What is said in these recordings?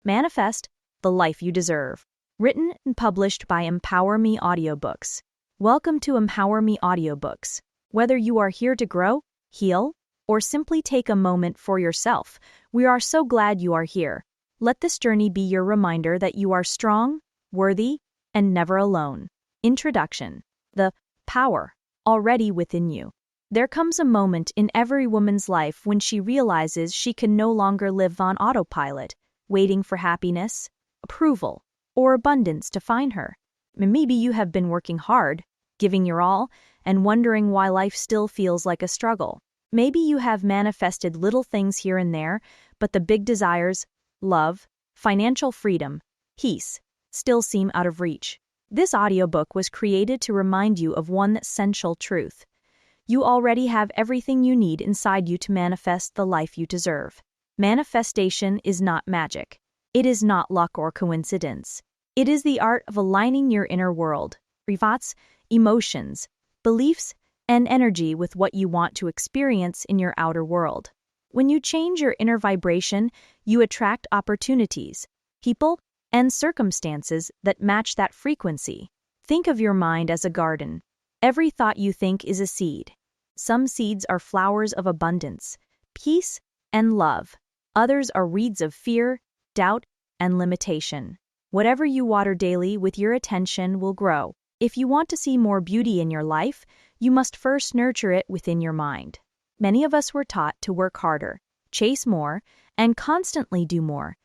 Manifest the Life You Deserve. Written and published by Empower Me Audiobooks. Welcome to Empower Me Audiobooks. Whether you are here to grow, heal, or simply take a moment for yourself, we are so glad you are here. Let this journey be your reminder that you are strong, worthy, and never alone. Introduction. The power already within you. There comes a moment in every woman's life when she realizes she can no longer live on autopilot, waiting for happiness, approval, or abundance to find her. Maybe you have been working hard, giving your all, and wondering why life still feels like a struggle. Maybe you have manifested little things here and there, but the big desires, love, financial freedom, peace, still seem out of reach. This audiobook was created to remind you of one essential truth. You already have everything you need inside you to manifest the life you deserve. Manifestation is not magic. It is not luck or coincidence. It is the art of aligning your inner world, thoughts, emotions, beliefs, and energy with what you want to experience in your outer world. When you change your inner vibration, you attract opportunities, people, and circumstances that match that frequency. Think of your mind as a garden. Every thought you think is a seed. Some seeds are flowers of abundance, peace, and love. Others are weeds of fear, doubt, and limitation. Whatever you water daily with your attention will grow. If you want to see more beauty in your life, you must first nurture it within your mind. Many of us were taught to work harder, chase more, and constantly do more,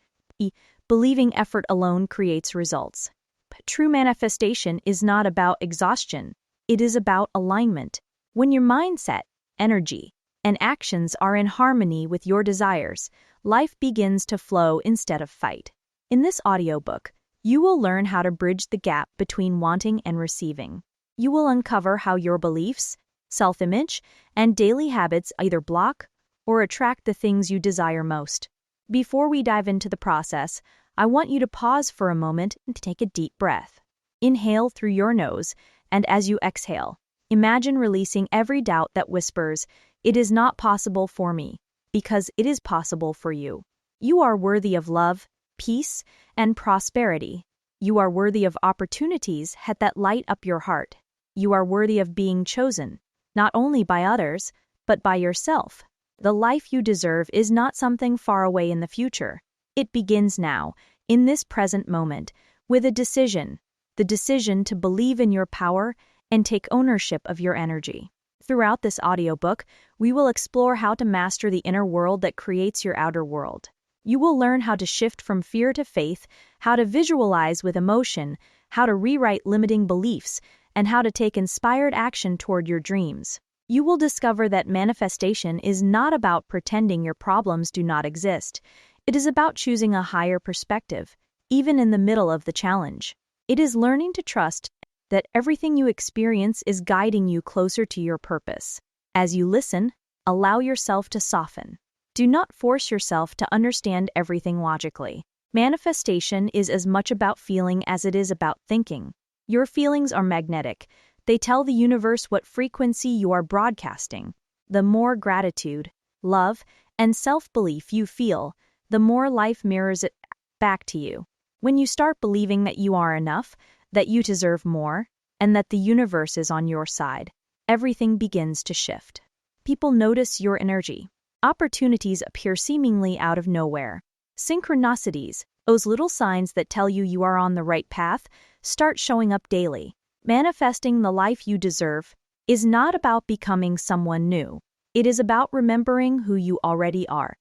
believing effort alone creates results. But true manifestation is not about exhaustion. It is about alignment. When your mindset, energy, and actions are in harmony with your desires, life begins to flow instead of fight. In this audiobook, you will learn how to bridge the gap between wanting and receiving. You will uncover how your beliefs, self-image, and daily habits either block or attract the things you desire most. Before we dive into the process, I want you to pause for a moment and take a deep breath. Inhale through your nose, and as you exhale, imagine releasing every doubt that whispers, "It is not possible for me," because it is possible for you. You are worthy of love, peace, and prosperity. You are worthy of opportunities that light up your heart. You are worthy of being chosen, not only by others, but by yourself. The life you deserve is not something far away in the future. It begins now, in this present moment, with a decision. The decision to believe in your power and take ownership of your energy. Throughout this audiobook, we will explore how to master the inner world that creates your outer world. You will learn how to shift from fear to faith, how to visualize with emotion, how to rewrite limiting beliefs, and how to take inspired action toward your dreams. You will discover that manifestation is not about pretending your problems do not exist. It is about choosing a higher perspective, even in the middle of the challenge. It is learning to trust that everything you experience is guiding you closer to your purpose. As you listen, allow yourself to soften. Do not force yourself to understand everything logically. Manifestation is as much about feeling as it is about thinking. Your feelings are magnetic. They tell the universe what frequency you are broadcasting. The more gratitude, love, and self-belief you feel, the more life mirrors it back to you. When you start believing that you are enough, that you deserve more, and that the universe is on your side, everything begins to shift. People notice your energy. Opportunities appear seemingly out of nowhere. Synchronicities, those little signs that tell you are on the right path, start showing up daily. Manifesting the life you deserve is not about becoming someone new. It is about remembering who you already are.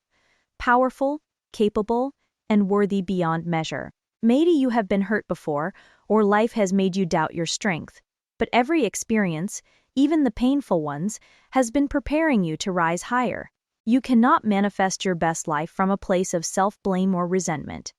Powerful, capable, and worthy beyond measure. Maybe you have been hurt before, or life has made you doubt your strength. But every experience, even the painful ones, has been preparing you to rise higher. You cannot manifest your best life from a place of self-blame or resentment.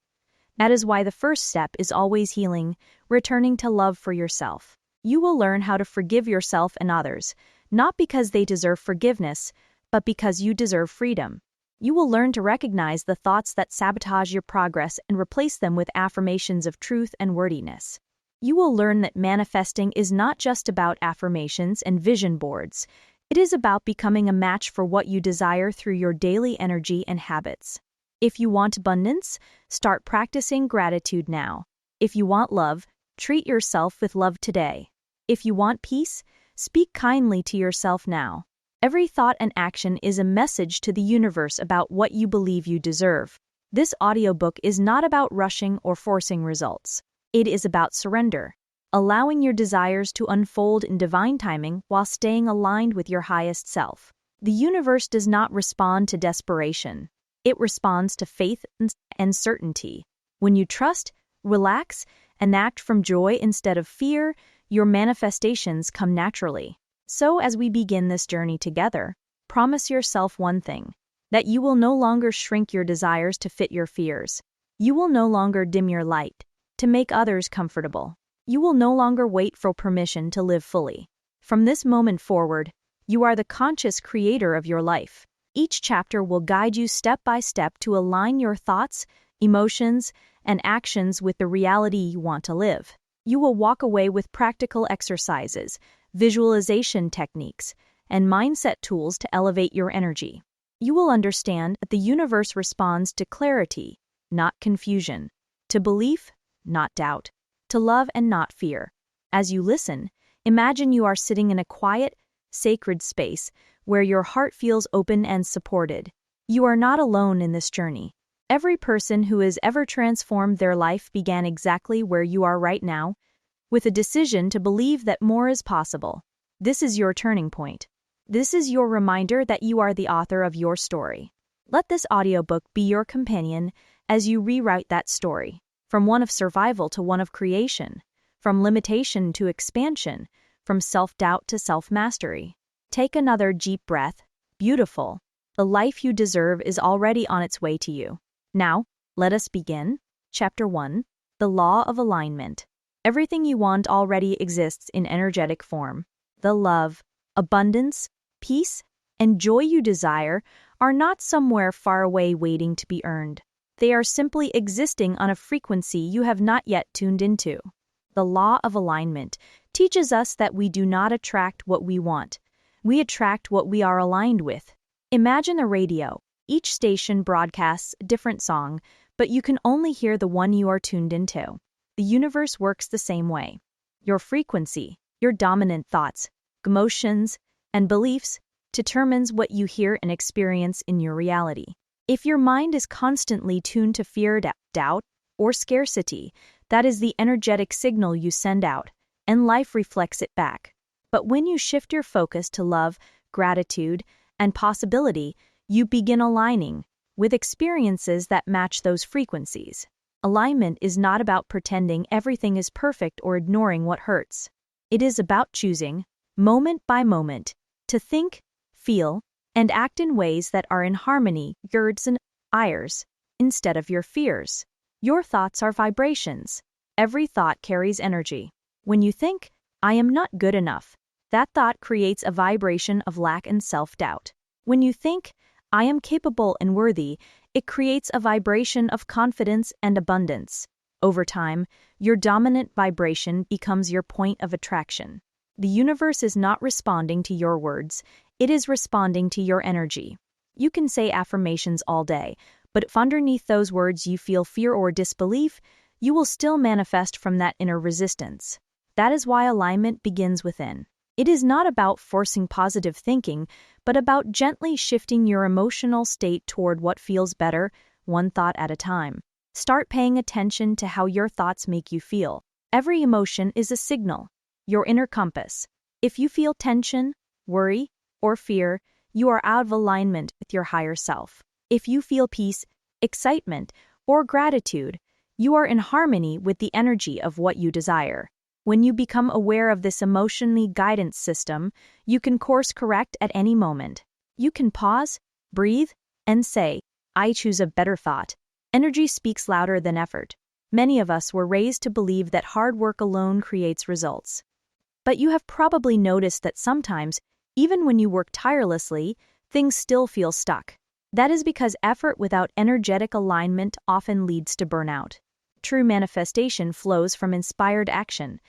That is why the first step is always healing, returning to love for yourself. You will learn how to forgive yourself and others, not because they deserve forgiveness, but because you deserve freedom. You will learn to recognize the thoughts that sabotage your progress and replace them with affirmations of truth and worthiness. You will learn that manifesting is not just about affirmations and vision boards. It is about becoming a match for what you desire through your daily energy and habits. If you want abundance, start practicing gratitude now. If you want love, treat yourself with love today. If you want peace, speak kindly to yourself now. Every thought and action is a message to the universe about what you believe you deserve. This audiobook is not about rushing or forcing results. It is about surrender, allowing your desires to unfold in divine timing while staying aligned with your highest self. The universe does not respond to desperation. It responds to faith and certainty. When you trust, relax, and act from joy instead of fear, your manifestations come naturally. So as we begin this journey together, promise yourself one thing: that you will no longer shrink your desires to fit your fears. You will no longer dim your light to make others comfortable. You will no longer wait for permission to live fully. From this moment forward, you are the conscious creator of your life. Each chapter will guide you step by step to align your thoughts, emotions, and actions with the reality you want to live. You will walk away with practical exercises, visualization techniques, and mindset tools to elevate your energy. You will understand that the universe responds to clarity, not confusion, to belief, not doubt, to love and not fear. As you listen, imagine you are sitting in a quiet, sacred space where your heart feels open and supported. You are not alone in this journey. Every person who has ever transformed their life began exactly where you are right now, with a decision to believe that more is possible. This is your turning point. This is your reminder that you are the author of your story. Let this audiobook be your companion as you rewrite that story, from one of survival to one of creation, from limitation to expansion, from self-doubt to self-mastery. Take another deep breath. Beautiful. The life you deserve is already on its way to you. Now, let us begin. Chapter 1. The Law of Alignment. Everything you want already exists in energetic form. The love, abundance, peace, and joy you desire are not somewhere far away waiting to be earned. They are simply existing on a frequency you have not yet tuned into. The law of alignment teaches us that we do not attract what we want. We attract what we are aligned with. Imagine a radio. Each station broadcasts a different song, but you can only hear the one you are tuned into. The universe works the same way. Your frequency, your dominant thoughts, emotions, and beliefs determines what you hear and experience in your reality. If your mind is constantly tuned to fear, doubt, or scarcity, that is the energetic signal you send out, and life reflects it back. But when you shift your focus to love, gratitude, and possibility, you begin aligning with experiences that match those frequencies. Alignment is not about pretending everything is perfect or ignoring what hurts. It is about choosing, moment by moment, to think, feel, and act in ways that are in harmony with your desires instead of your fears. Your thoughts are vibrations. Every thought carries energy. When you think, "I am not good enough," that thought creates a vibration of lack and self-doubt. When you think, "I am capable and worthy," it creates a vibration of confidence and abundance. Over time, your dominant vibration becomes your point of attraction. The universe is not responding to your words, it is responding to your energy. You can say affirmations all day, but if underneath those words you feel fear or disbelief, you will still manifest from that inner resistance. That is why alignment begins within. It is not about forcing positive thinking, but about gently shifting your emotional state toward what feels better, one thought at a time. Start paying attention to how your thoughts make you feel. Every emotion is a signal, your inner compass. If you feel tension, worry, or fear, you are out of alignment with your higher self. If you feel peace, excitement, or gratitude, you are in harmony with the energy of what you desire. When you become aware of this emotionally guidance system, you can course correct at any moment. You can pause, breathe, and say, "I choose a better thought." Energy speaks louder than effort. Many of us were raised to believe that hard work alone creates results. But you have probably noticed that sometimes, even when you work tirelessly, things still feel stuck. That is because effort without energetic alignment often leads to burnout. True manifestation flows from inspired action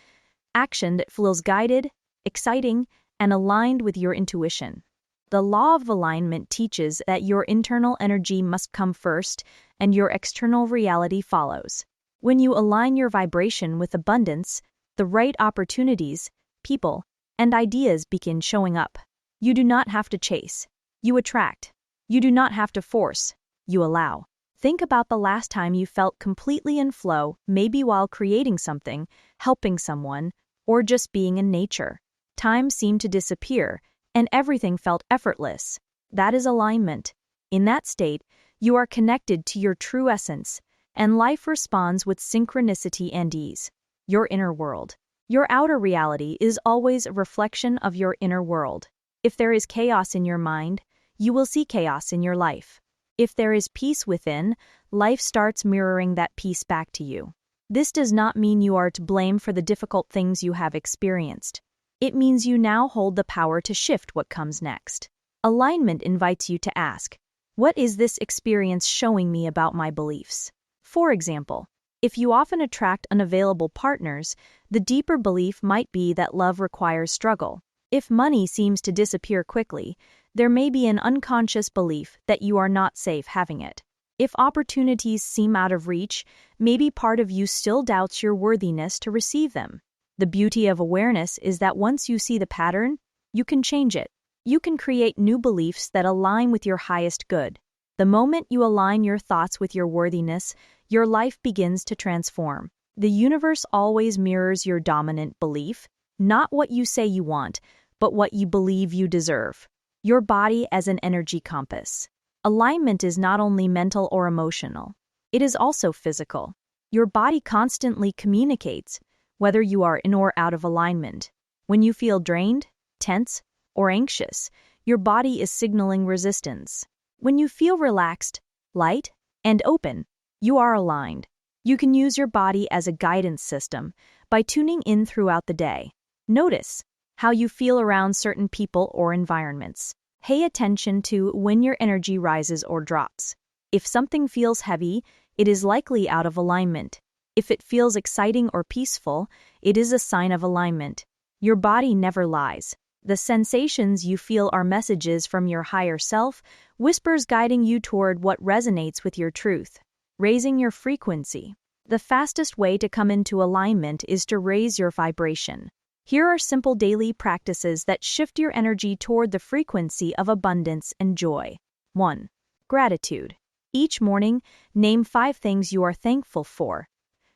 that feels guided, exciting, and aligned with your intuition. The law of alignment teaches that your internal energy must come first and your external reality follows. When you align your vibration with abundance, the right opportunities, people, and ideas begin showing up. You do not have to chase. You attract. You do not have to force. You allow. Think about the last time you felt completely in flow, maybe while creating something, helping someone, or just being in nature. Time seemed to disappear, and everything felt effortless. That is alignment. In that state, you are connected to your true essence, and life responds with synchronicity and ease. Your inner world. Your outer reality is always a reflection of your inner world. If there is chaos in your mind, you will see chaos in your life. If there is peace within, life starts mirroring that peace back to you. This does not mean you are to blame for the difficult things you have experienced. It means you now hold the power to shift what comes next. Alignment invites you to ask, what is this experience showing me about my beliefs? For example, if you often attract unavailable partners, the deeper belief might be that love requires struggle. If money seems to disappear quickly, there may be an unconscious belief that you are not safe having it. If opportunities seem out of reach, maybe part of you still doubts your worthiness to receive them. The beauty of awareness is that once you see the pattern, you can change it. You can create new beliefs that align with your highest good. The moment you align your thoughts with your worthiness, your life begins to transform. The universe always mirrors your dominant belief, not what you say you want, but what you believe you deserve. Your body as an energy compass. Alignment is not only mental or emotional, it is also physical. Your body constantly communicates, whether you are in or out of alignment. When you feel drained, tense, or anxious, your body is signaling resistance. When you feel relaxed, light, and open, you are aligned. You can use your body as a guidance system by tuning in throughout the day. Notice how you feel around certain people or environments. Pay attention to when your energy rises or drops. If something feels heavy, it is likely out of alignment. If it feels exciting or peaceful, it is a sign of alignment. Your body never lies. The sensations you feel are messages from your higher self, whispers guiding you toward what resonates with your truth. Raising your frequency. The fastest way to come into alignment is to raise your vibration. Here are simple daily practices that shift your energy toward the frequency of abundance and joy. 1. Gratitude. Each morning, name 5 things you are thankful for.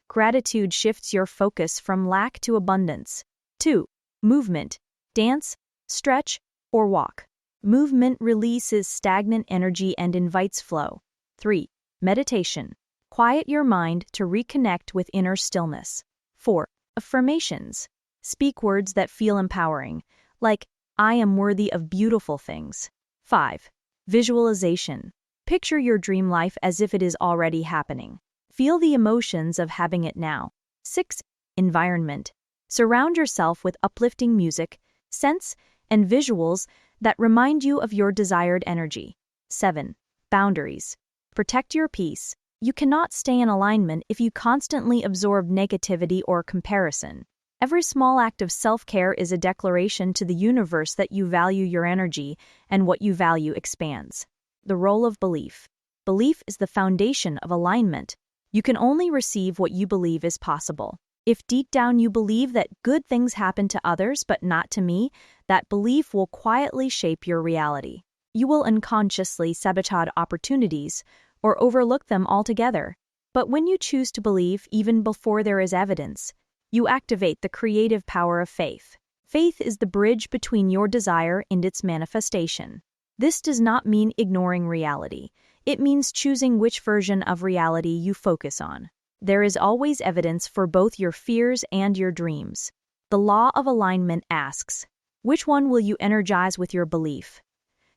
Gratitude shifts your focus from lack to abundance. 2. Movement. Dance, stretch, or walk. Movement releases stagnant energy and invites flow. 3. Meditation. Quiet your mind to reconnect with inner stillness. 4. Affirmations. Speak words that feel empowering, like, I am worthy of beautiful things. 5. Visualization. Picture your dream life as if it is already happening. Feel the emotions of having it now. 6. Environment. Surround yourself with uplifting music, scents, and visuals that remind you of your desired energy. 7. Boundaries. Protect your peace. You cannot stay in alignment if you constantly absorb negativity or comparison. Every small act of self-care is a declaration to the universe that you value your energy and what you value expands. The role of belief. Belief is the foundation of alignment. You can only receive what you believe is possible. If deep down you believe that good things happen to others but not to me, that belief will quietly shape your reality. You will unconsciously sabotage opportunities or overlook them altogether. But when you choose to believe even before there is evidence, you activate the creative power of faith. Faith is the bridge between your desire and its manifestation. This does not mean ignoring reality. It means choosing which version of reality you focus on. There is always evidence for both your fears and your dreams. The law of alignment asks, which one will you energize with your belief?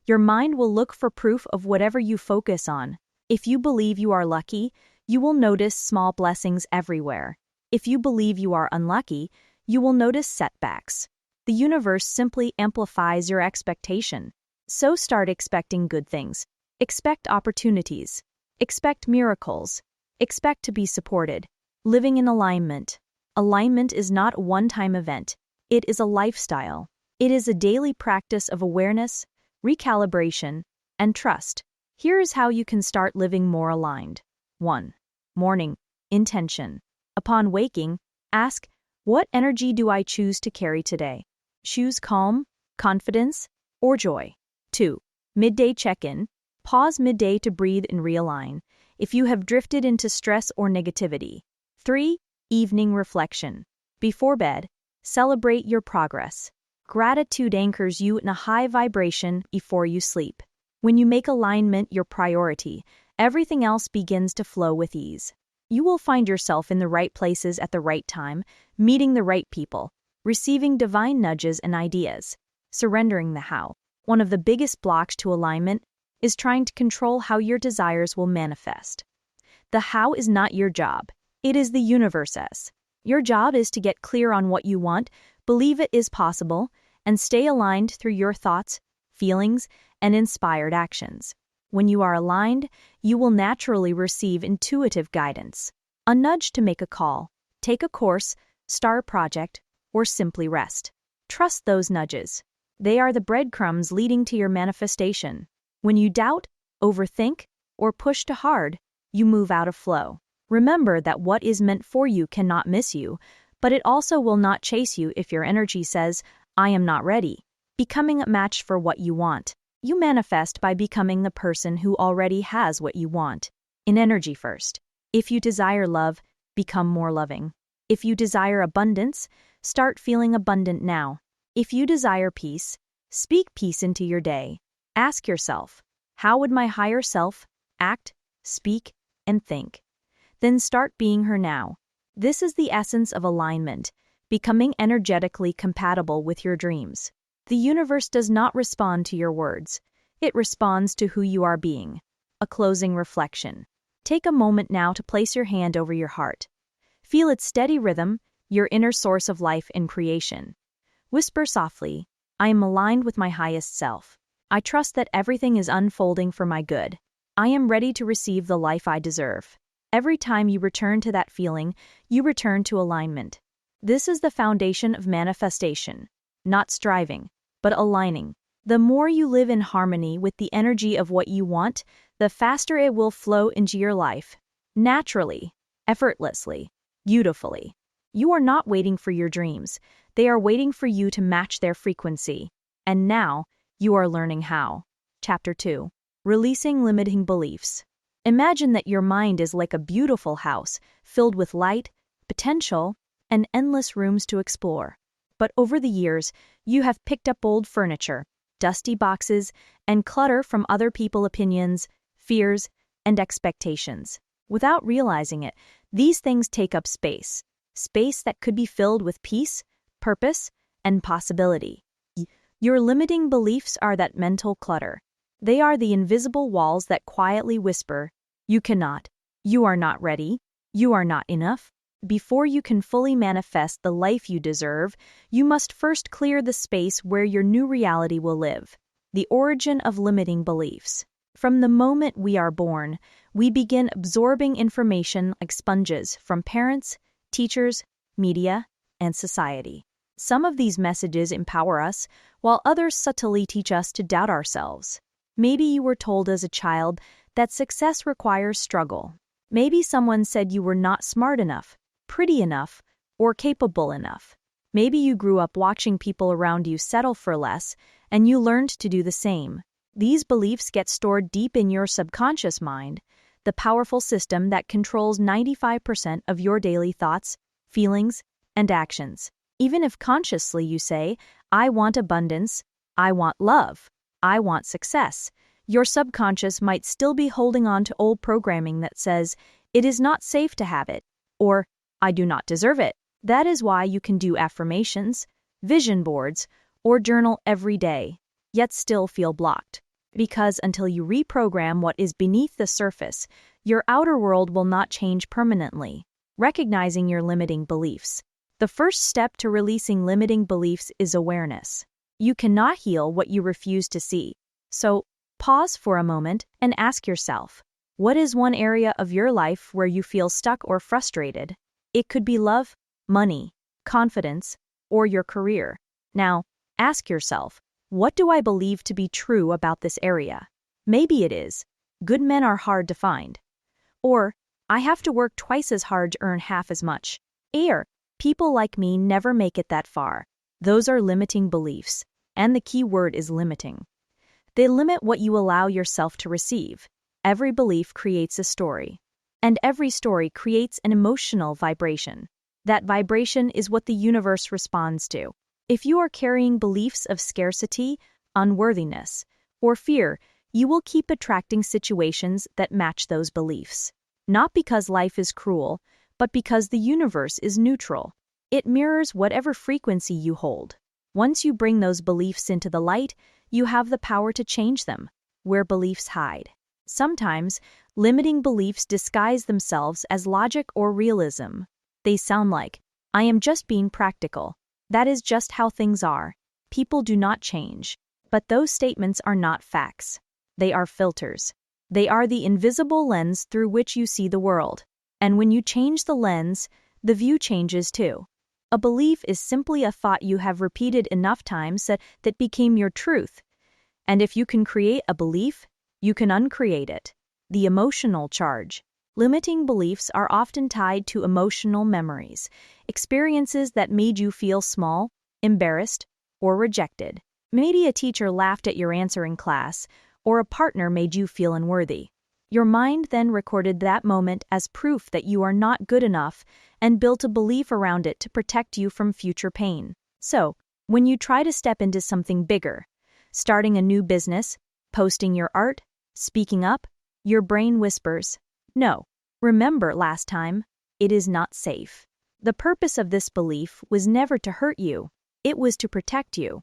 Your mind will look for proof of whatever you focus on. If you believe you are lucky, you will notice small blessings everywhere. If you believe you are unlucky, you will notice setbacks. The universe simply amplifies your expectation. So start expecting good things. Expect opportunities. Expect miracles. Expect to be supported. Living in alignment. Alignment is not a one-time event. It is a lifestyle. It is a daily practice of awareness, recalibration, and trust. Here is how you can start living more aligned. 1. Morning intention. Upon waking, ask, what energy do I choose to carry today? Choose calm, confidence, or joy. 2. Midday check-in. Pause midday to breathe and realign if you have drifted into stress or negativity. 3. Evening reflection. Before bed, celebrate your progress. Gratitude anchors you in a high vibration before you sleep. When you make alignment your priority, everything else begins to flow with ease. You will find yourself in the right places at the right time, meeting the right people, receiving divine nudges and ideas. Surrendering the how. One of the biggest blocks to alignment is trying to control how your desires will manifest. The how is not your job. It is the universe's. Your job is to get clear on what you want, believe it is possible, and stay aligned through your thoughts, feelings, and inspired actions. When you are aligned, you will naturally receive intuitive guidance. A nudge to make a call, take a course, start a project, or simply rest. Trust those nudges. They are the breadcrumbs leading to your manifestation. When you doubt, overthink, or push too hard, you move out of flow. Remember that what is meant for you cannot miss you, but it also will not chase you if your energy says, I am not ready. Becoming a match for what you want. You manifest by becoming the person who already has what you want. In energy first. If you desire love, become more loving. If you desire abundance, start feeling abundant now. If you desire peace, speak peace into your day. Ask yourself, how would my higher self act, speak, and think? Then start being her now. This is the essence of alignment, becoming energetically compatible with your dreams. The universe does not respond to your words. It responds to who you are being. A closing reflection. Take a moment now to place your hand over your heart. Feel its steady rhythm, your inner source of life and creation. Whisper softly, I am aligned with my highest self. I trust that everything is unfolding for my good. I am ready to receive the life I deserve. Every time you return to that feeling, you return to alignment. This is the foundation of manifestation. Not striving, but aligning. The more you live in harmony with the energy of what you want, the faster it will flow into your life. Naturally, effortlessly, beautifully. You are not waiting for your dreams. They are waiting for you to match their frequency. And now, you are learning how. Chapter 2. Releasing limiting beliefs. Imagine that your mind is like a beautiful house, filled with light, potential, and endless rooms to explore. But over the years, you have picked up old furniture, dusty boxes, and clutter from other people's opinions, fears, and expectations. Without realizing it, these things take up space that could be filled with peace, purpose, and possibility. Your limiting beliefs are that mental clutter. They are the invisible walls that quietly whisper, you cannot, you are not ready, you are not enough. Before you can fully manifest the life you deserve, you must first clear the space where your new reality will live. The origin of limiting beliefs. From the moment we are born, we begin absorbing information like sponges from parents, teachers, media, and society. Some of these messages empower us, while others subtly teach us to doubt ourselves. Maybe you were told as a child that success requires struggle. Maybe someone said you were not smart enough, pretty enough, or capable enough. Maybe you grew up watching people around you settle for less, and you learned to do the same. These beliefs get stored deep in your subconscious mind, the powerful system that controls 95% of your daily thoughts, feelings, and actions. Even if consciously you say, I want abundance, I want love, I want success, your subconscious might still be holding on to old programming that says, it is not safe to have it, or I do not deserve it. That is why you can do affirmations, vision boards, or journal every day, yet still feel blocked. Because until you reprogram what is beneath the surface, your outer world will not change permanently. Recognizing your limiting beliefs. The first step to releasing limiting beliefs is awareness. You cannot heal what you refuse to see. So, pause for a moment and ask yourself, what is one area of your life where you feel stuck or frustrated? It could be love, money, confidence, or your career. Now, ask yourself, What do I believe to be true about this area? Maybe it is, good men are hard to find. Or, I have to work twice as hard to earn half as much. Or, people like me never make it that far. Those are limiting beliefs, and the key word is limiting. They limit what you allow yourself to receive. Every belief creates a story, and every story creates an emotional vibration. That vibration is what the universe responds to. If you are carrying beliefs of scarcity, unworthiness, or fear, you will keep attracting situations that match those beliefs. Not because life is cruel, but because the universe is neutral. It mirrors whatever frequency you hold. Once you bring those beliefs into the light, you have the power to change them, where beliefs hide. Sometimes, limiting beliefs disguise themselves as logic or realism. They sound like, I am just being practical. That is just how things are. People do not change. But those statements are not facts. They are filters. They are the invisible lens through which you see the world. And when you change the lens, the view changes too. A belief is simply a thought you have repeated enough times that became your truth. And if you can create a belief, you can uncreate it. The emotional charge. Limiting beliefs are often tied to emotional memories, experiences that made you feel small, embarrassed, or rejected. Maybe a teacher laughed at your answer in class, or a partner made you feel unworthy. Your mind then recorded that moment as proof that you are not good enough and built a belief around it to protect you from future pain. So, when you try to step into something bigger, starting a new business, posting your art, speaking up, your brain whispers, "No, remember last time, it is not safe." The purpose of this belief was never to hurt you, it was to protect you.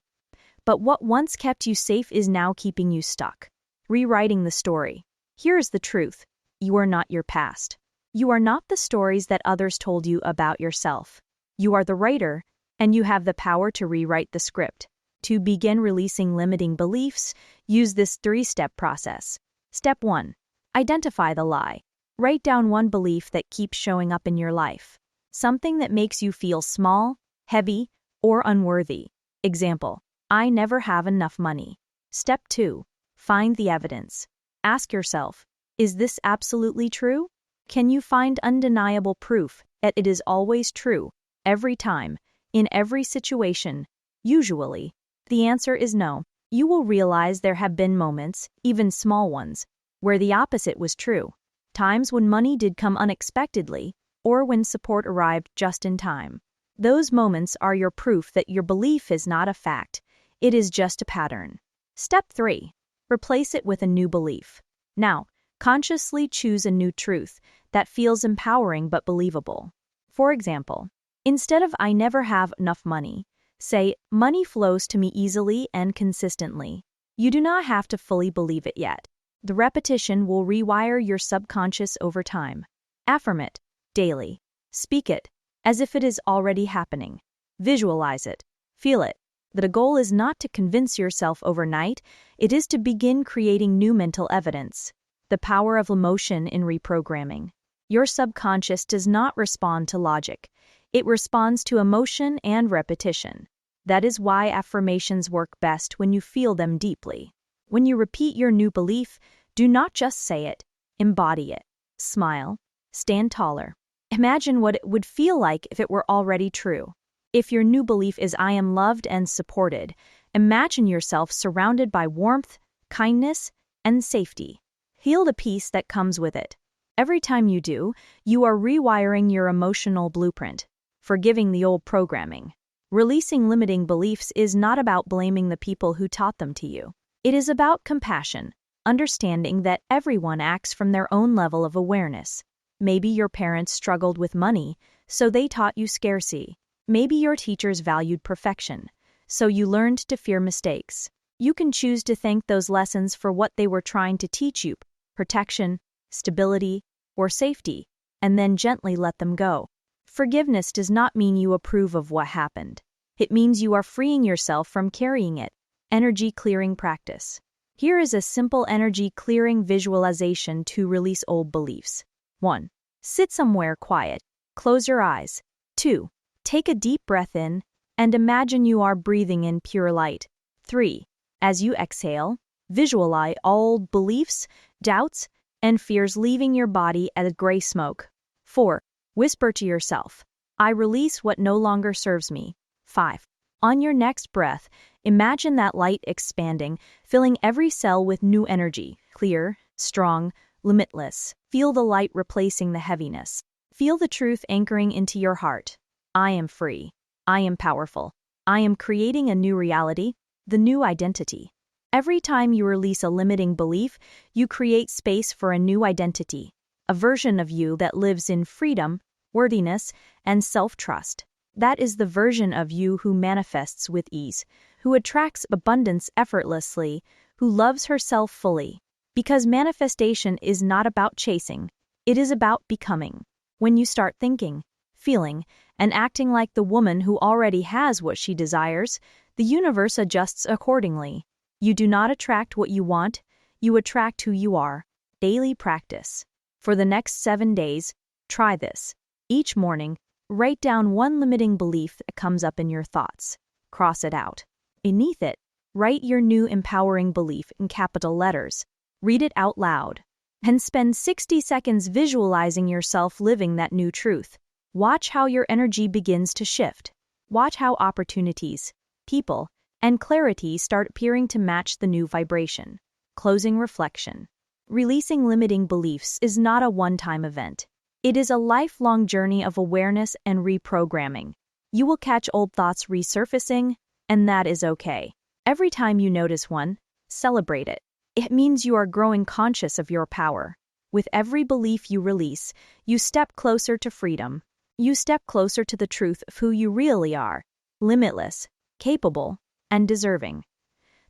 But what once kept you safe is now keeping you stuck. Rewriting the story. Here's the truth. You are not your past. You are not the stories that others told you about yourself. You are the writer, and you have the power to rewrite the script. To begin releasing limiting beliefs, use this 3-step process. Step 1. Identify the lie. Write down one belief that keeps showing up in your life. Something that makes you feel small, heavy, or unworthy. Example, I never have enough money. Step 2. Find the evidence. Ask yourself, is this absolutely true? Can you find undeniable proof that it is always true, every time, in every situation? Usually, the answer is no. You will realize there have been moments, even small ones, where the opposite was true. Times when money did come unexpectedly, or when support arrived just in time. Those moments are your proof that your belief is not a fact, it is just a pattern. Step 3. Replace it with a new belief. Now, consciously choose a new truth that feels empowering but believable. For example, instead of I never have enough money, say money flows to me easily and consistently. You do not have to fully believe it yet. The repetition will rewire your subconscious over time. Affirm it daily. Speak it as if it is already happening. Visualize it. Feel it. The goal is not to convince yourself overnight, it is to begin creating new mental evidence. The power of emotion in reprogramming. Your subconscious does not respond to logic. It responds to emotion and repetition. That is why affirmations work best when you feel them deeply. When you repeat your new belief, do not just say it, embody it. Smile. Stand taller. Imagine what it would feel like if it were already true. If your new belief is I am loved and supported, imagine yourself surrounded by warmth, kindness, and safety. Feel the peace that comes with it. Every time you do, you are rewiring your emotional blueprint, forgiving the old programming. Releasing limiting beliefs is not about blaming the people who taught them to you. It is about compassion, understanding that everyone acts from their own level of awareness. Maybe your parents struggled with money, so they taught you scarcity. Maybe your teachers valued perfection, so you learned to fear mistakes. You can choose to thank those lessons for what they were trying to teach you, protection, stability, or safety, and then gently let them go. Forgiveness does not mean you approve of what happened. It means you are freeing yourself from carrying it. Energy clearing practice. Here is a simple energy clearing visualization to release old beliefs. 1. Sit somewhere quiet. Close your eyes. 2. Take a deep breath in and imagine you are breathing in pure light. 3. As you exhale, visualize old beliefs, doubts, and fears leaving your body as gray smoke. 4. Whisper to yourself, I release what no longer serves me. 5. On your next breath, imagine that light expanding, filling every cell with new energy, clear, strong, limitless. Feel the light replacing the heaviness. Feel the truth anchoring into your heart. I am free. I am powerful. I am creating a new reality, the new identity. Every time you release a limiting belief, you create space for a new identity, a version of you that lives in freedom, worthiness, and self-trust. That is the version of you who manifests with ease, who attracts abundance effortlessly, who loves herself fully. Because manifestation is not about chasing, it is about becoming. When you start thinking, feeling, and acting like the woman who already has what she desires, the universe adjusts accordingly. You do not attract what you want, you attract who you are. Daily practice. For the next 7 days, try this. Each morning, write down one limiting belief that comes up in your thoughts. Cross it out. Beneath it, write your new empowering belief in capital letters. Read it out loud. And spend 60 seconds visualizing yourself living that new truth. Watch how your energy begins to shift. Watch how opportunities, people, and clarity start appearing to match the new vibration. Closing reflection. Releasing limiting beliefs is not a one-time event. It is a lifelong journey of awareness and reprogramming. You will catch old thoughts resurfacing, and that is okay. Every time you notice one, celebrate it. It means you are growing conscious of your power. With every belief you release, you step closer to freedom. You step closer to the truth of who you really are, limitless, capable, and deserving.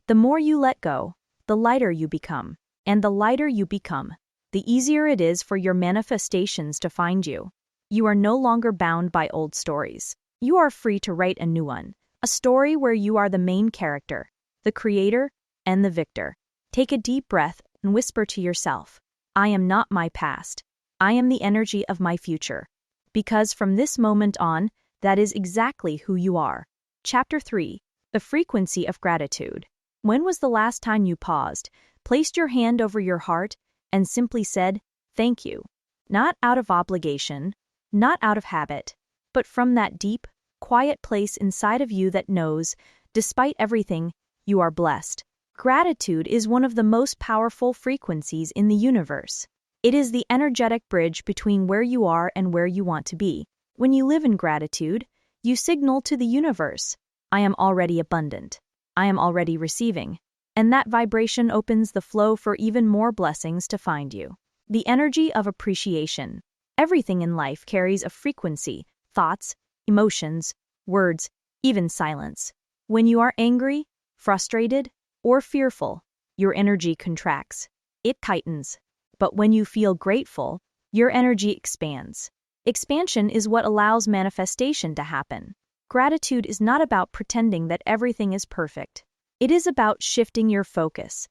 The more you let go, the lighter you become. And the lighter you become, the easier it is for your manifestations to find you. You are no longer bound by old stories. You are free to write a new one, a story where you are the main character, the creator, and the victor. Take a deep breath and whisper to yourself, I am not my past. I am the energy of my future. Because from this moment on, that is exactly who you are. Chapter 3. The Frequency of Gratitude. When was the last time you paused, placed your hand over your heart, and simply said, thank you? Not out of obligation, not out of habit, but from that deep, quiet place inside of you that knows, despite everything, you are blessed. Gratitude is one of the most powerful frequencies in the universe. It is the energetic bridge between where you are and where you want to be. When you live in gratitude, you signal to the universe, I am already abundant. I am already receiving. And that vibration opens the flow for even more blessings to find you. The energy of appreciation. Everything in life carries a frequency, thoughts, emotions, words, even silence. When you are angry, frustrated, or fearful, your energy contracts. It tightens. But when you feel grateful, your energy expands. Expansion is what allows manifestation to happen. Gratitude is not about pretending that everything is perfect. It is about shifting your focus,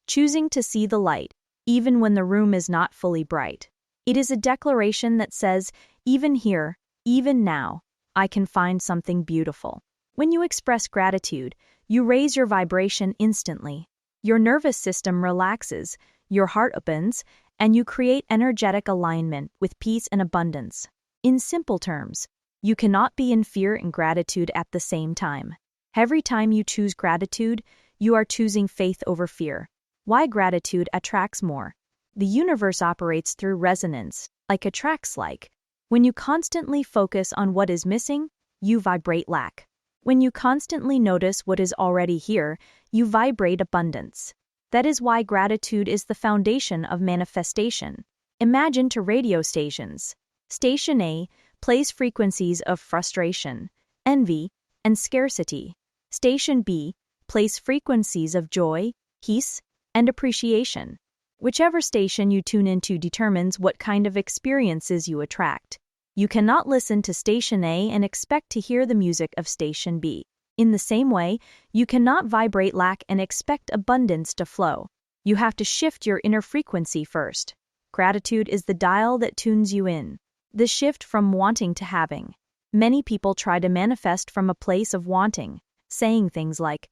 choosing to see the light, even when the room is not fully bright. It is a declaration that says, even here, even now, I can find something beautiful. When you express gratitude, you raise your vibration instantly. Your nervous system relaxes, your heart opens, and you create energetic alignment with peace and abundance. In simple terms, you cannot be in fear and gratitude at the same time. Every time you choose gratitude, you are choosing faith over fear. Why gratitude attracts more? The universe operates through resonance, like attracts like. When you constantly focus on what is missing, you vibrate lack. When you constantly notice what is already here, you vibrate abundance. That is why gratitude is the foundation of manifestation. Imagine two radio stations. Station A plays frequencies of frustration, envy, and scarcity. Station B plays frequencies of joy, peace, and appreciation. Whichever station you tune into determines what kind of experiences you attract. You cannot listen to Station A and expect to hear the music of Station B. In the same way, you cannot vibrate lack and expect abundance to flow. You have to shift your inner frequency first. Gratitude is the dial that tunes you in. The shift from wanting to having. Many people try to manifest from a place of wanting, saying things like,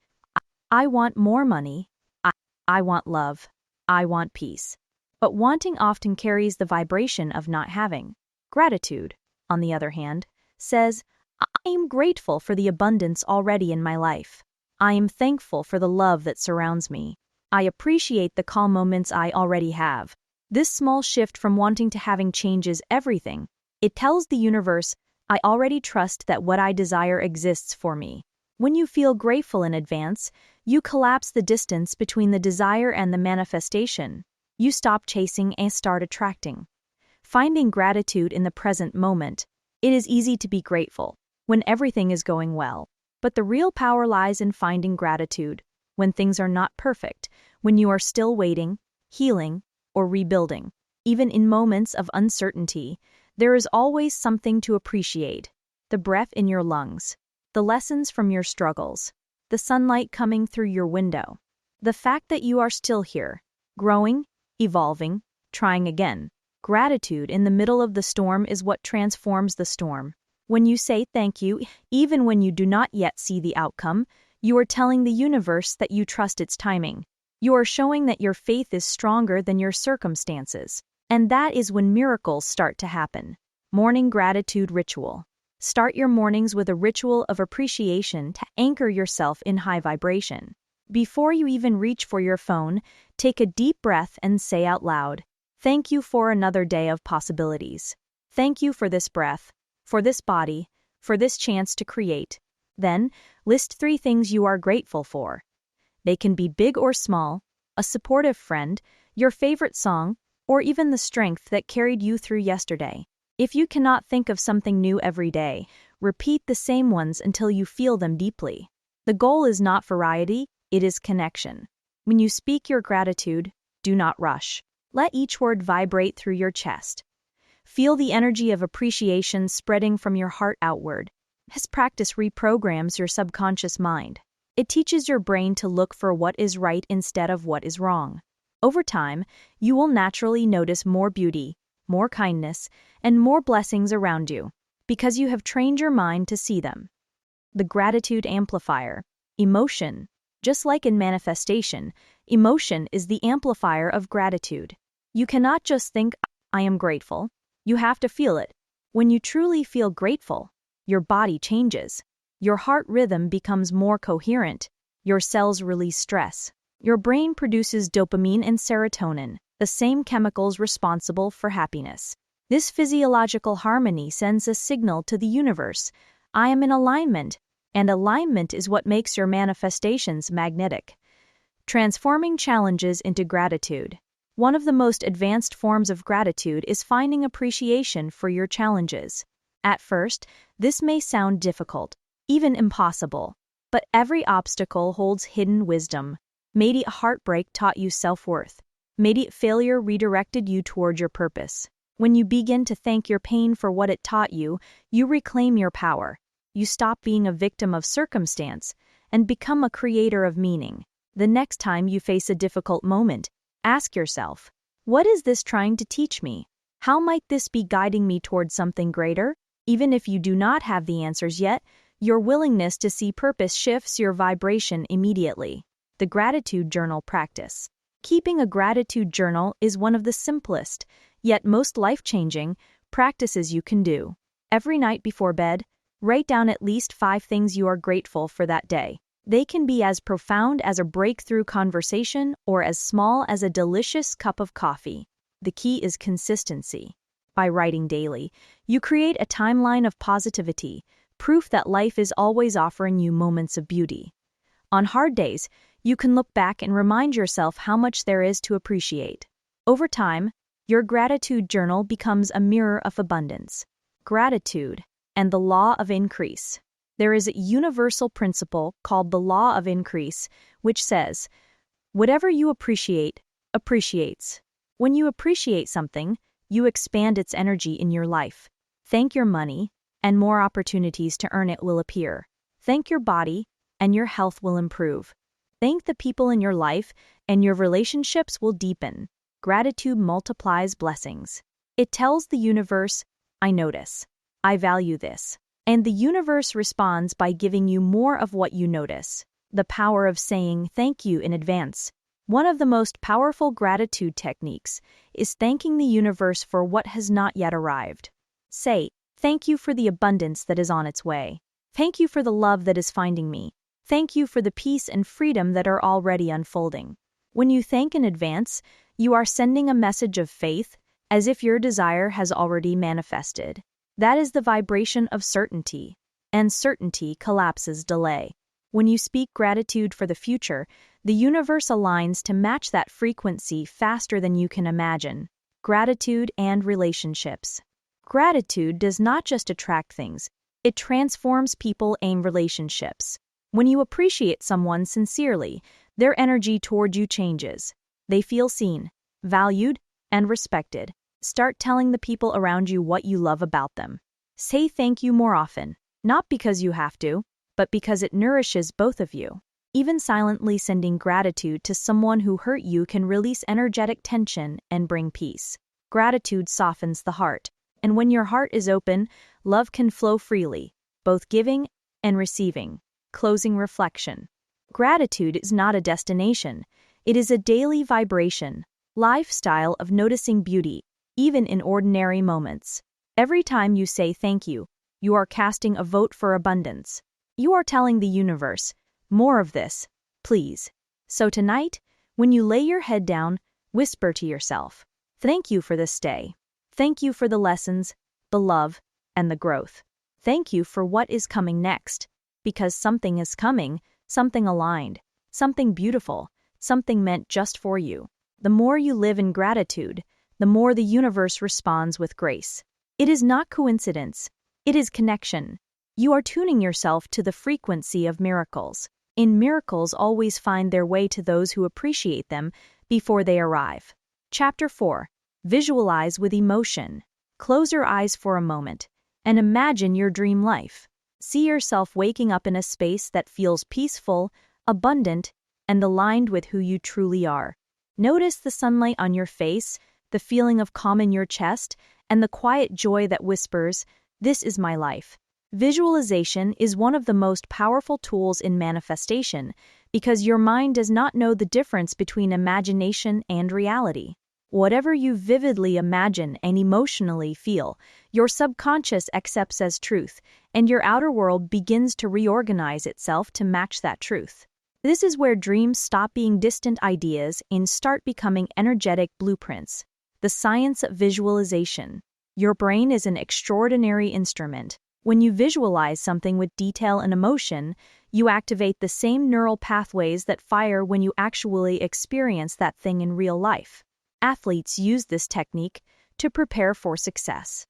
I want more money. I, I want love. I want peace. But wanting often carries the vibration of not having. Gratitude, on the other hand, says, I am grateful for the abundance already in my life. I am thankful for the love that surrounds me. I appreciate the calm moments I already have. This small shift from wanting to having changes everything. It tells the universe, I already trust that what I desire exists for me. When you feel grateful in advance, you collapse the distance between the desire and the manifestation. You stop chasing and start attracting. Finding gratitude in the present moment. It is easy to be grateful when everything is going well. But the real power lies in finding gratitude when things are not perfect, when you are still waiting, healing, or rebuilding. Even in moments of uncertainty, there is always something to appreciate. The breath in your lungs, the lessons from your struggles, the sunlight coming through your window, the fact that you are still here, growing, evolving, trying again. Gratitude in the middle of the storm is what transforms the storm. When you say thank you, even when you do not yet see the outcome, you are telling the universe that you trust its timing. You are showing that your faith is stronger than your circumstances. And that is when miracles start to happen. Morning gratitude ritual. Start your mornings with a ritual of appreciation to anchor yourself in high vibration. Before you even reach for your phone, take a deep breath and say out loud, thank you for another day of possibilities. Thank you for this breath, for this body, for this chance to create. Then, list 3 things you are grateful for. They can be big or small, a supportive friend, your favorite song, or even the strength that carried you through yesterday. If you cannot think of something new every day, repeat the same ones until you feel them deeply. The goal is not variety, it is connection. When you speak your gratitude, do not rush. Let each word vibrate through your chest. Feel the energy of appreciation spreading from your heart outward. This practice reprograms your subconscious mind. It teaches your brain to look for what is right instead of what is wrong. Over time, you will naturally notice more beauty, more kindness, and more blessings around you, because you have trained your mind to see them. The gratitude amplifier. Emotion. Just like in manifestation, emotion is the amplifier of gratitude. You cannot just think, I am grateful. You have to feel it. When you truly feel grateful, your body changes. Your heart rhythm becomes more coherent. Your cells release stress. Your brain produces dopamine and serotonin, the same chemicals responsible for happiness. This physiological harmony sends a signal to the universe. I am in alignment, and alignment is what makes your manifestations magnetic. Transforming challenges into gratitude. One of the most advanced forms of gratitude is finding appreciation for your challenges. At first, this may sound difficult, even impossible, but every obstacle holds hidden wisdom. Maybe a heartbreak taught you self-worth. Maybe failure redirected you toward your purpose. When you begin to thank your pain for what it taught you, you reclaim your power. You stop being a victim of circumstance and become a creator of meaning. The next time you face a difficult moment, ask yourself, what is this trying to teach me? How might this be guiding me toward something greater? Even if you do not have the answers yet, your willingness to see purpose shifts your vibration immediately. The gratitude journal practice. Keeping a gratitude journal is one of the simplest, yet most life-changing, practices you can do. Every night before bed, write down at least 5 things you are grateful for that day. They can be as profound as a breakthrough conversation or as small as a delicious cup of coffee. The key is consistency. By writing daily, you create a timeline of positivity, proof that life is always offering you moments of beauty. On hard days, you can look back and remind yourself how much there is to appreciate. Over time, your gratitude journal becomes a mirror of abundance. Gratitude and the law of increase. There is a universal principle called the law of increase, which says, whatever you appreciate, appreciates. When you appreciate something, you expand its energy in your life. Thank your money, and more opportunities to earn it will appear. Thank your body, and your health will improve. Thank the people in your life, and your relationships will deepen. Gratitude multiplies blessings. It tells the universe, I notice. I value this. And the universe responds by giving you more of what you notice. The power of saying thank you in advance. One of the most powerful gratitude techniques is thanking the universe for what has not yet arrived. Say, thank you for the abundance that is on its way. Thank you for the love that is finding me. Thank you for the peace and freedom that are already unfolding. When you thank in advance, you are sending a message of faith, as if your desire has already manifested. That is the vibration of certainty, and certainty collapses delay. When you speak gratitude for the future, the universe aligns to match that frequency faster than you can imagine. Gratitude and relationships. Gratitude does not just attract things, it transforms people and relationships. When you appreciate someone sincerely, their energy toward you changes. They feel seen, valued, and respected. Start telling the people around you what you love about them. Say thank you more often, not because you have to, but because it nourishes both of you. Even silently sending gratitude to someone who hurt you can release energetic tension and bring peace. Gratitude softens the heart, and when your heart is open, love can flow freely, both giving and receiving. Closing reflection. Gratitude is not a destination, it is a daily vibration, lifestyle of noticing beauty, even in ordinary moments. Every time you say thank you are casting a vote for abundance. You are telling the universe, more of this, please. So tonight, when you lay your head down, whisper to yourself, thank you for this day. Thank you for the lessons, the love, and the growth. Thank you for what is coming next, because something is coming, something aligned, something beautiful, something meant just for you. The more you live in gratitude, the more the universe responds with grace. It is not coincidence, it is connection. You are tuning yourself to the frequency of miracles. And miracles always find their way to those who appreciate them before they arrive. Chapter 4. Visualize with emotion. Close your eyes for a moment and imagine your dream life. See yourself waking up in a space that feels peaceful, abundant, and aligned with who you truly are. Notice the sunlight on your face, the feeling of calm in your chest, and the quiet joy that whispers, "This is my life." Visualization is one of the most powerful tools in manifestation because your mind does not know the difference between imagination and reality. Whatever you vividly imagine and emotionally feel, your subconscious accepts as truth, and your outer world begins to reorganize itself to match that truth. This is where dreams stop being distant ideas and start becoming energetic blueprints. The science of visualization. Your brain is an extraordinary instrument. When you visualize something with detail and emotion, you activate the same neural pathways that fire when you actually experience that thing in real life. Athletes use this technique to prepare for success.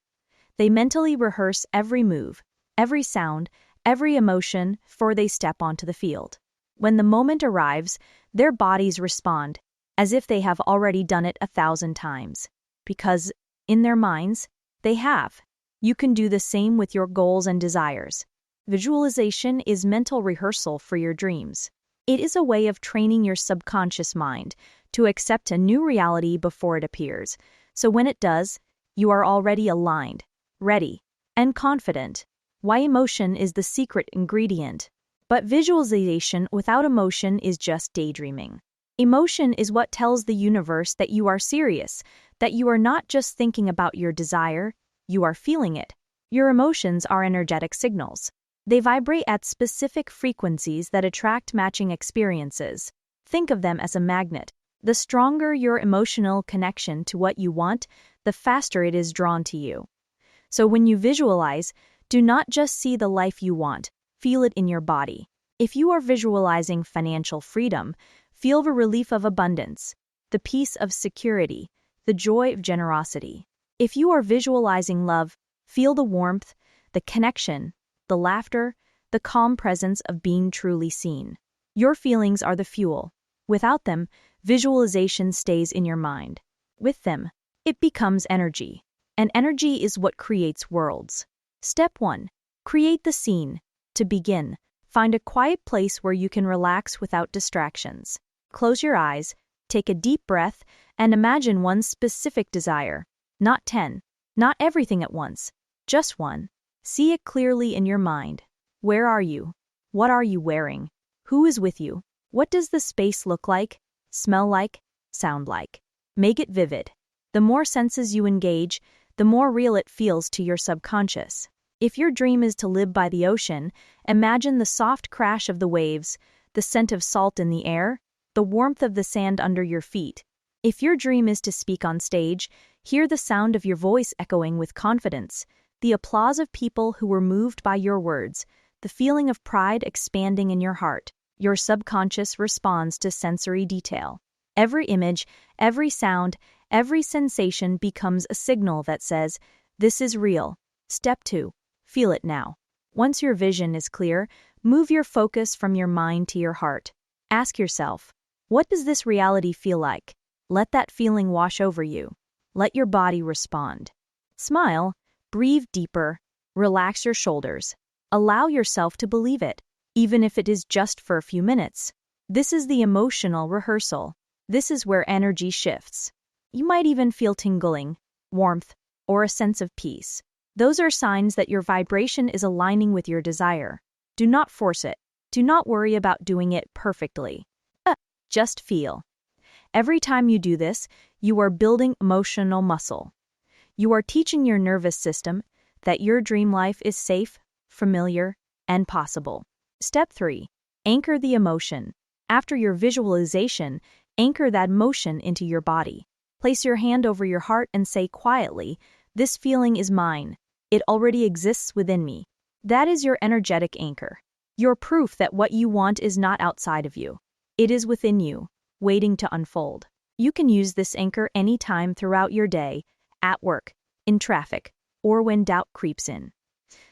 They mentally rehearse every move, every sound, every emotion before they step onto the field. When the moment arrives, their bodies respond, as if they have already done it 1,000 times. Because, in their minds, they have. You can do the same with your goals and desires. Visualization is mental rehearsal for your dreams. It is a way of training your subconscious mind to accept a new reality before it appears, so when it does, you are already aligned, ready, and confident. Why emotion is the secret ingredient. But visualization without emotion is just daydreaming. Emotion is what tells the universe that you are serious, that you are not just thinking about your desire, you are feeling it. Your emotions are energetic signals. They vibrate at specific frequencies that attract matching experiences. Think of them as a magnet. The stronger your emotional connection to what you want, the faster it is drawn to you. So when you visualize, do not just see the life you want, feel it in your body. If you are visualizing financial freedom, feel the relief of abundance, the peace of security, the joy of generosity. If you are visualizing love, feel the warmth, the connection, the laughter, the calm presence of being truly seen. Your feelings are the fuel. Without them, visualization stays in your mind. With them, it becomes energy. And energy is what creates worlds. Step 1. Create the scene. To begin, find a quiet place where you can relax without distractions. Close your eyes, take a deep breath, and imagine one specific desire. Not 10. Not everything at once. Just one. See it clearly in your mind. Where are you? What are you wearing? Who is with you? What does the space look like, smell like, sound like? Make it vivid. The more senses you engage, the more real it feels to your subconscious. If your dream is to live by the ocean, imagine the soft crash of the waves, the scent of salt in the air, the warmth of the sand under your feet. If your dream is to speak on stage, hear the sound of your voice echoing with confidence, the applause of people who were moved by your words, the feeling of pride expanding in your heart. Your subconscious responds to sensory detail. Every image, every sound, every sensation becomes a signal that says, "This is real." Step 2. Feel it now. Once your vision is clear, move your focus from your mind to your heart. Ask yourself, what does this reality feel like? Let that feeling wash over you. Let your body respond. Smile, breathe deeper, relax your shoulders. Allow yourself to believe it, even if it is just for a few minutes. This is the emotional rehearsal. This is where energy shifts. You might even feel tingling, warmth, or a sense of peace. Those are signs that your vibration is aligning with your desire. Do not force it. Do not worry about doing it perfectly. Just feel. Every time you do this, you are building emotional muscle. You are teaching your nervous system that your dream life is safe, familiar, and possible. Step 3. Anchor the emotion. After your visualization, anchor that motion into your body. Place your hand over your heart and say quietly, "This feeling is mine. It already exists within me." That is your energetic anchor. Your proof that what you want is not outside of you. It is within you, waiting to unfold. You can use this anchor anytime throughout your day, at work, in traffic, or when doubt creeps in.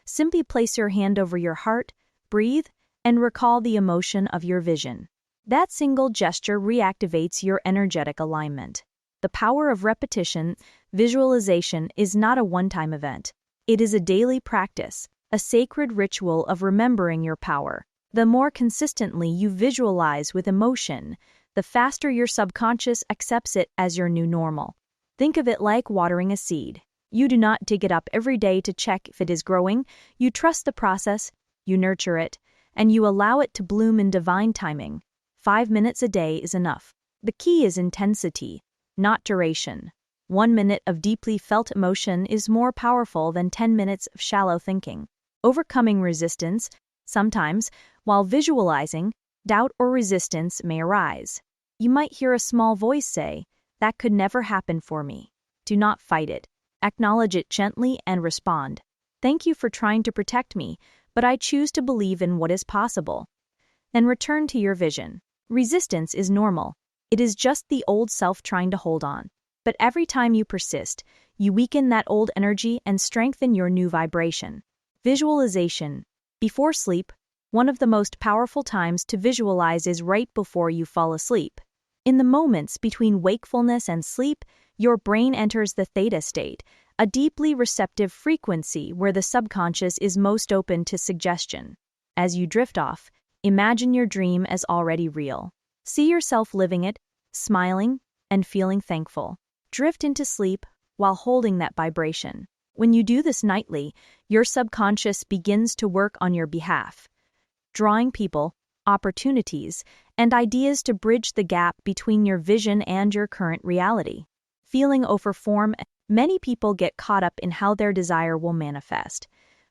Simply place your hand over your heart, breathe, and recall the emotion of your vision. That single gesture reactivates your energetic alignment. The power of repetition, visualization is not a one-time event. It is a daily practice, a sacred ritual of remembering your power. The more consistently you visualize with emotion, the faster your subconscious accepts it as your new normal. Think of it like watering a seed. You do not dig it up every day to check if it is growing. You trust the process, you nurture it, and you allow it to bloom in divine timing. 5 minutes a day is enough. The key is intensity, not duration. 1 minute of deeply felt emotion is more powerful than 10 minutes of shallow thinking. Overcoming resistance. Sometimes, while visualizing, doubt or resistance may arise. You might hear a small voice say, "That could never happen for me." Do not fight it. Acknowledge it gently and respond. "Thank you for trying to protect me, but I choose to believe in what is possible." Then return to your vision. Resistance is normal. It is just the old self trying to hold on. But every time you persist, you weaken that old energy and strengthen your new vibration. Visualization. Before sleep, one of the most powerful times to visualize is right before you fall asleep. In the moments between wakefulness and sleep, your brain enters the theta state, a deeply receptive frequency where the subconscious is most open to suggestion. As you drift off, imagine your dream as already real. See yourself living it, smiling, and feeling thankful. Drift into sleep while holding that vibration. When you do this nightly, your subconscious begins to work on your behalf, drawing people, opportunities, and ideas to bridge the gap between your vision and your current reality. Feeling over form. Many people get caught up in how their desire will manifest.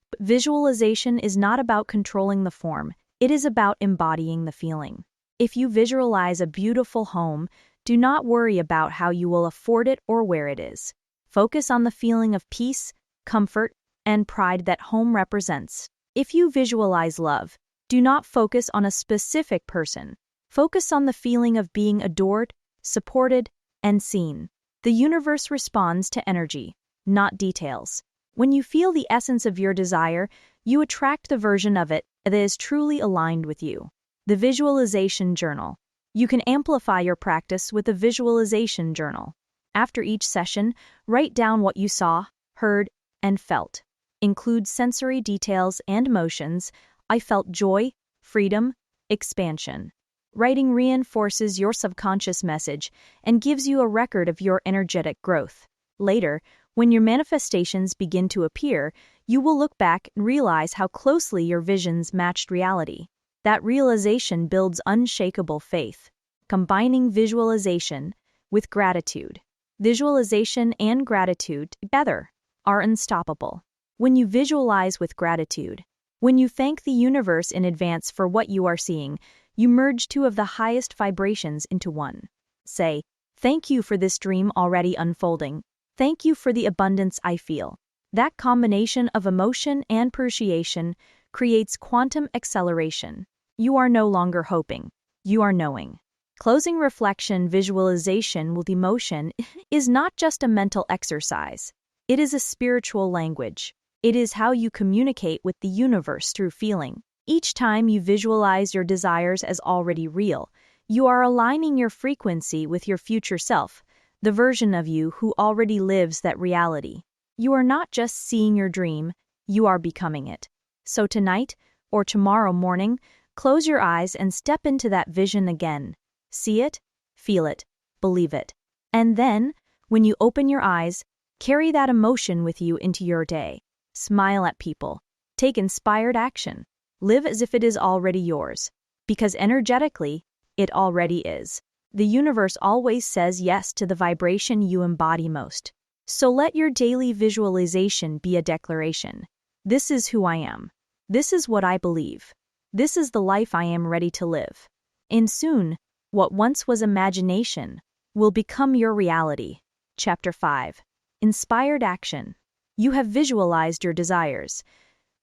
But visualization is not about controlling the form, it is about embodying the feeling. If you visualize a beautiful home, do not worry about how you will afford it or where it is. Focus on the feeling of peace, comfort, and pride that home represents. If you visualize love, do not focus on a specific person. Focus on the feeling of being adored, supported, and seen. The universe responds to energy, not details. When you feel the essence of your desire, you attract the version of it that is truly aligned with you. The visualization journal. You can amplify your practice with a visualization journal. After each session, write down what you saw, heard, and felt. Include sensory details and emotions. I felt joy, freedom, expansion. Writing reinforces your subconscious message and gives you a record of your energetic growth. Later, when your manifestations begin to appear, you will look back and realize how closely your visions matched reality. That realization builds unshakable faith, combining visualization with gratitude. Visualization and gratitude together are unstoppable. When you visualize with gratitude, when you thank the universe in advance for what you are seeing, you merge two of the highest vibrations into one. Say, "Thank you for this dream already unfolding. Thank you for the abundance I feel." That combination of emotion and appreciation creates quantum acceleration. You are no longer hoping, you are knowing. Closing reflection visualization with emotion is not just a mental exercise. It is a spiritual language. It is how you communicate with the universe through feeling. Each time you visualize your desires as already real, you are aligning your frequency with your future self, the version of you who already lives that reality. You are not just seeing your dream, you are becoming it. So tonight, or tomorrow morning, close your eyes and step into that vision again. See it, feel it, believe it. And then, when you open your eyes, carry that emotion with you into your day. Smile at people. Take inspired action. Live as if it is already yours. Because energetically, it already is. The universe always says yes to the vibration you embody most. So let your daily visualization be a declaration. This is who I am. This is what I believe. This is the life I am ready to live. And soon, what once was imagination will become your reality. Chapter 5. Inspired Action. You have visualized your desires.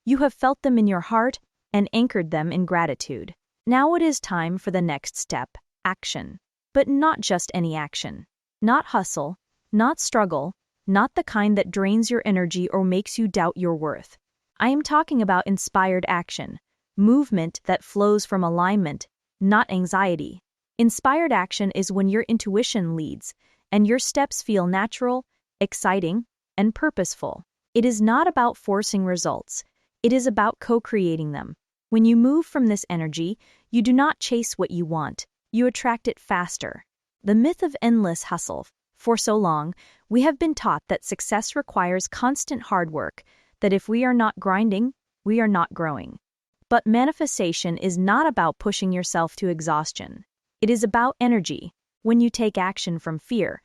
You have felt them in your heart and anchored them in gratitude. Now it is time for the next step, action. But not just any action. Not hustle, not struggle, not the kind that drains your energy or makes you doubt your worth. I am talking about inspired action, movement that flows from alignment, not anxiety. Inspired action is when your intuition leads, and your steps feel natural, exciting, and purposeful. It is not about forcing results. It is about co-creating them. When you move from this energy, you do not chase what you want. You attract it faster. The myth of endless hustle. For so long, we have been taught that success requires constant hard work, that if we are not grinding, we are not growing. But manifestation is not about pushing yourself to exhaustion. It is about energy. When you take action from fear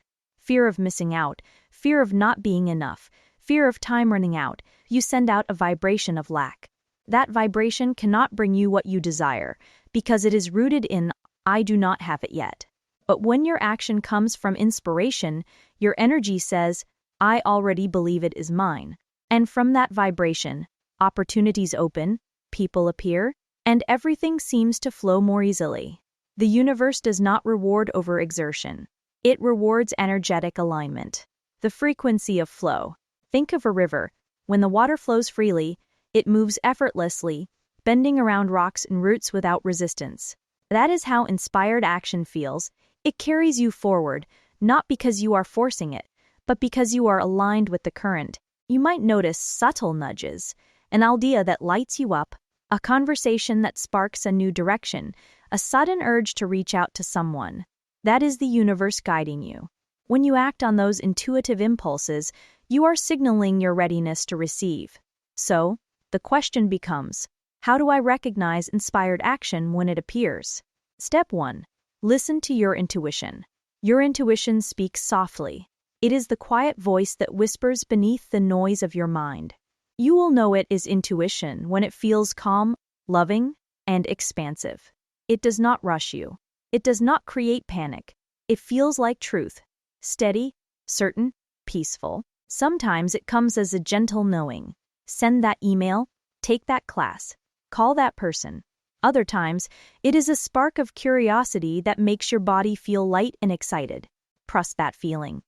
of missing out, fear of not being enough, fear of time running out, you send out a vibration of lack. That vibration cannot bring you what you desire, because it is rooted in, "I do not have it yet." But when your action comes from inspiration, your energy says, "I already believe it is mine." And from that vibration, opportunities open, people appear, and everything seems to flow more easily. The universe does not reward overexertion. It rewards energetic alignment. The frequency of flow. Think of a river. When the water flows freely, it moves effortlessly, bending around rocks and roots without resistance. That is how inspired action feels. It carries you forward, not because you are forcing it, but because you are aligned with the current. You might notice subtle nudges, an idea that lights you up, a conversation that sparks a new direction, a sudden urge to reach out to someone. That is the universe guiding you. When you act on those intuitive impulses, you are signaling your readiness to receive. So, the question becomes, how do I recognize inspired action when it appears? Step 1. Listen to your intuition. Your intuition speaks softly. It is the quiet voice that whispers beneath the noise of your mind. You will know it is intuition when it feels calm, loving, and expansive. It does not rush you. It does not create panic. It feels like truth. Steady, certain, peaceful. Sometimes it comes as a gentle knowing. Send that email, take that class, call that person. Other times, it is a spark of curiosity that makes your body feel light and excited. Trust that feeling.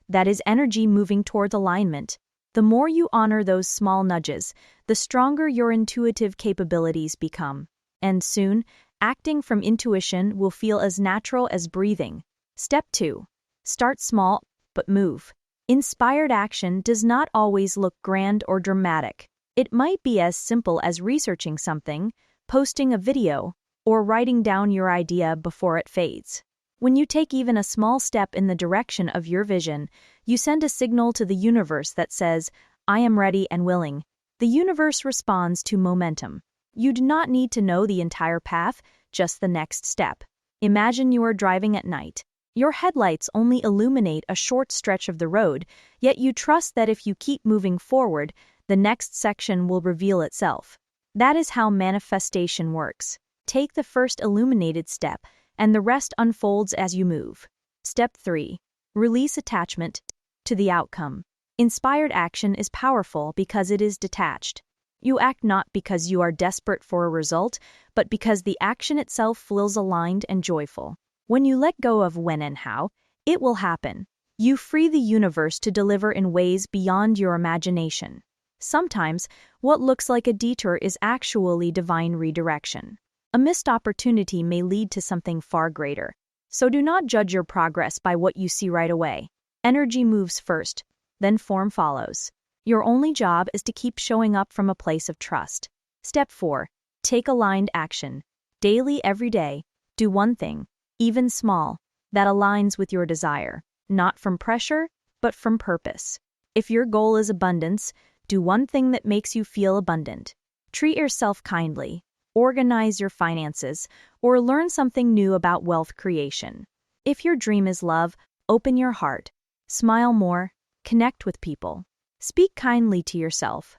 That is energy moving towards alignment. The more you honor those small nudges, the stronger your intuitive capabilities become. And soon, acting from intuition will feel as natural as breathing. Step 2. Start small, but move. Inspired action does not always look grand or dramatic. It might be as simple as researching something, posting a video, or writing down your idea before it fades. When you take even a small step in the direction of your vision, you send a signal to the universe that says, "I am ready and willing." The universe responds to momentum. You do not need to know the entire path, just the next step. Imagine you are driving at night. Your headlights only illuminate a short stretch of the road, yet you trust that if you keep moving forward, the next section will reveal itself. That is how manifestation works. Take the first illuminated step, and the rest unfolds as you move. Step 3. Release attachment to the outcome. Inspired action is powerful because it is detached. You act not because you are desperate for a result, but because the action itself feels aligned and joyful. When you let go of when and how, it will happen. You free the universe to deliver in ways beyond your imagination. Sometimes, what looks like a detour is actually divine redirection. A missed opportunity may lead to something far greater. So do not judge your progress by what you see right away. Energy moves first, then form follows. Your only job is to keep showing up from a place of trust. Step 4. Take aligned action. Daily, every day, do one thing, even small, that aligns with your desire, not from pressure, but from purpose. If your goal is abundance, do one thing that makes you feel abundant. Treat yourself kindly, organize your finances, or learn something new about wealth creation. If your dream is love, open your heart, smile more, connect with people. Speak kindly to yourself.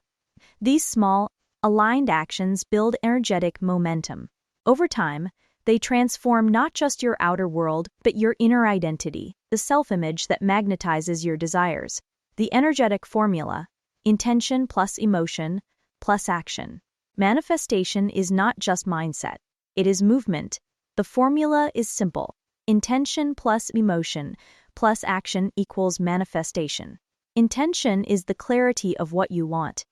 These small, aligned actions build energetic momentum. Over time, they transform not just your outer world, but your inner identity, the self-image that magnetizes your desires. The energetic formula: intention plus emotion plus action. Manifestation is not just mindset, it is movement. The formula is simple: intention plus emotion plus action equals manifestation. Intention is the clarity of what you want.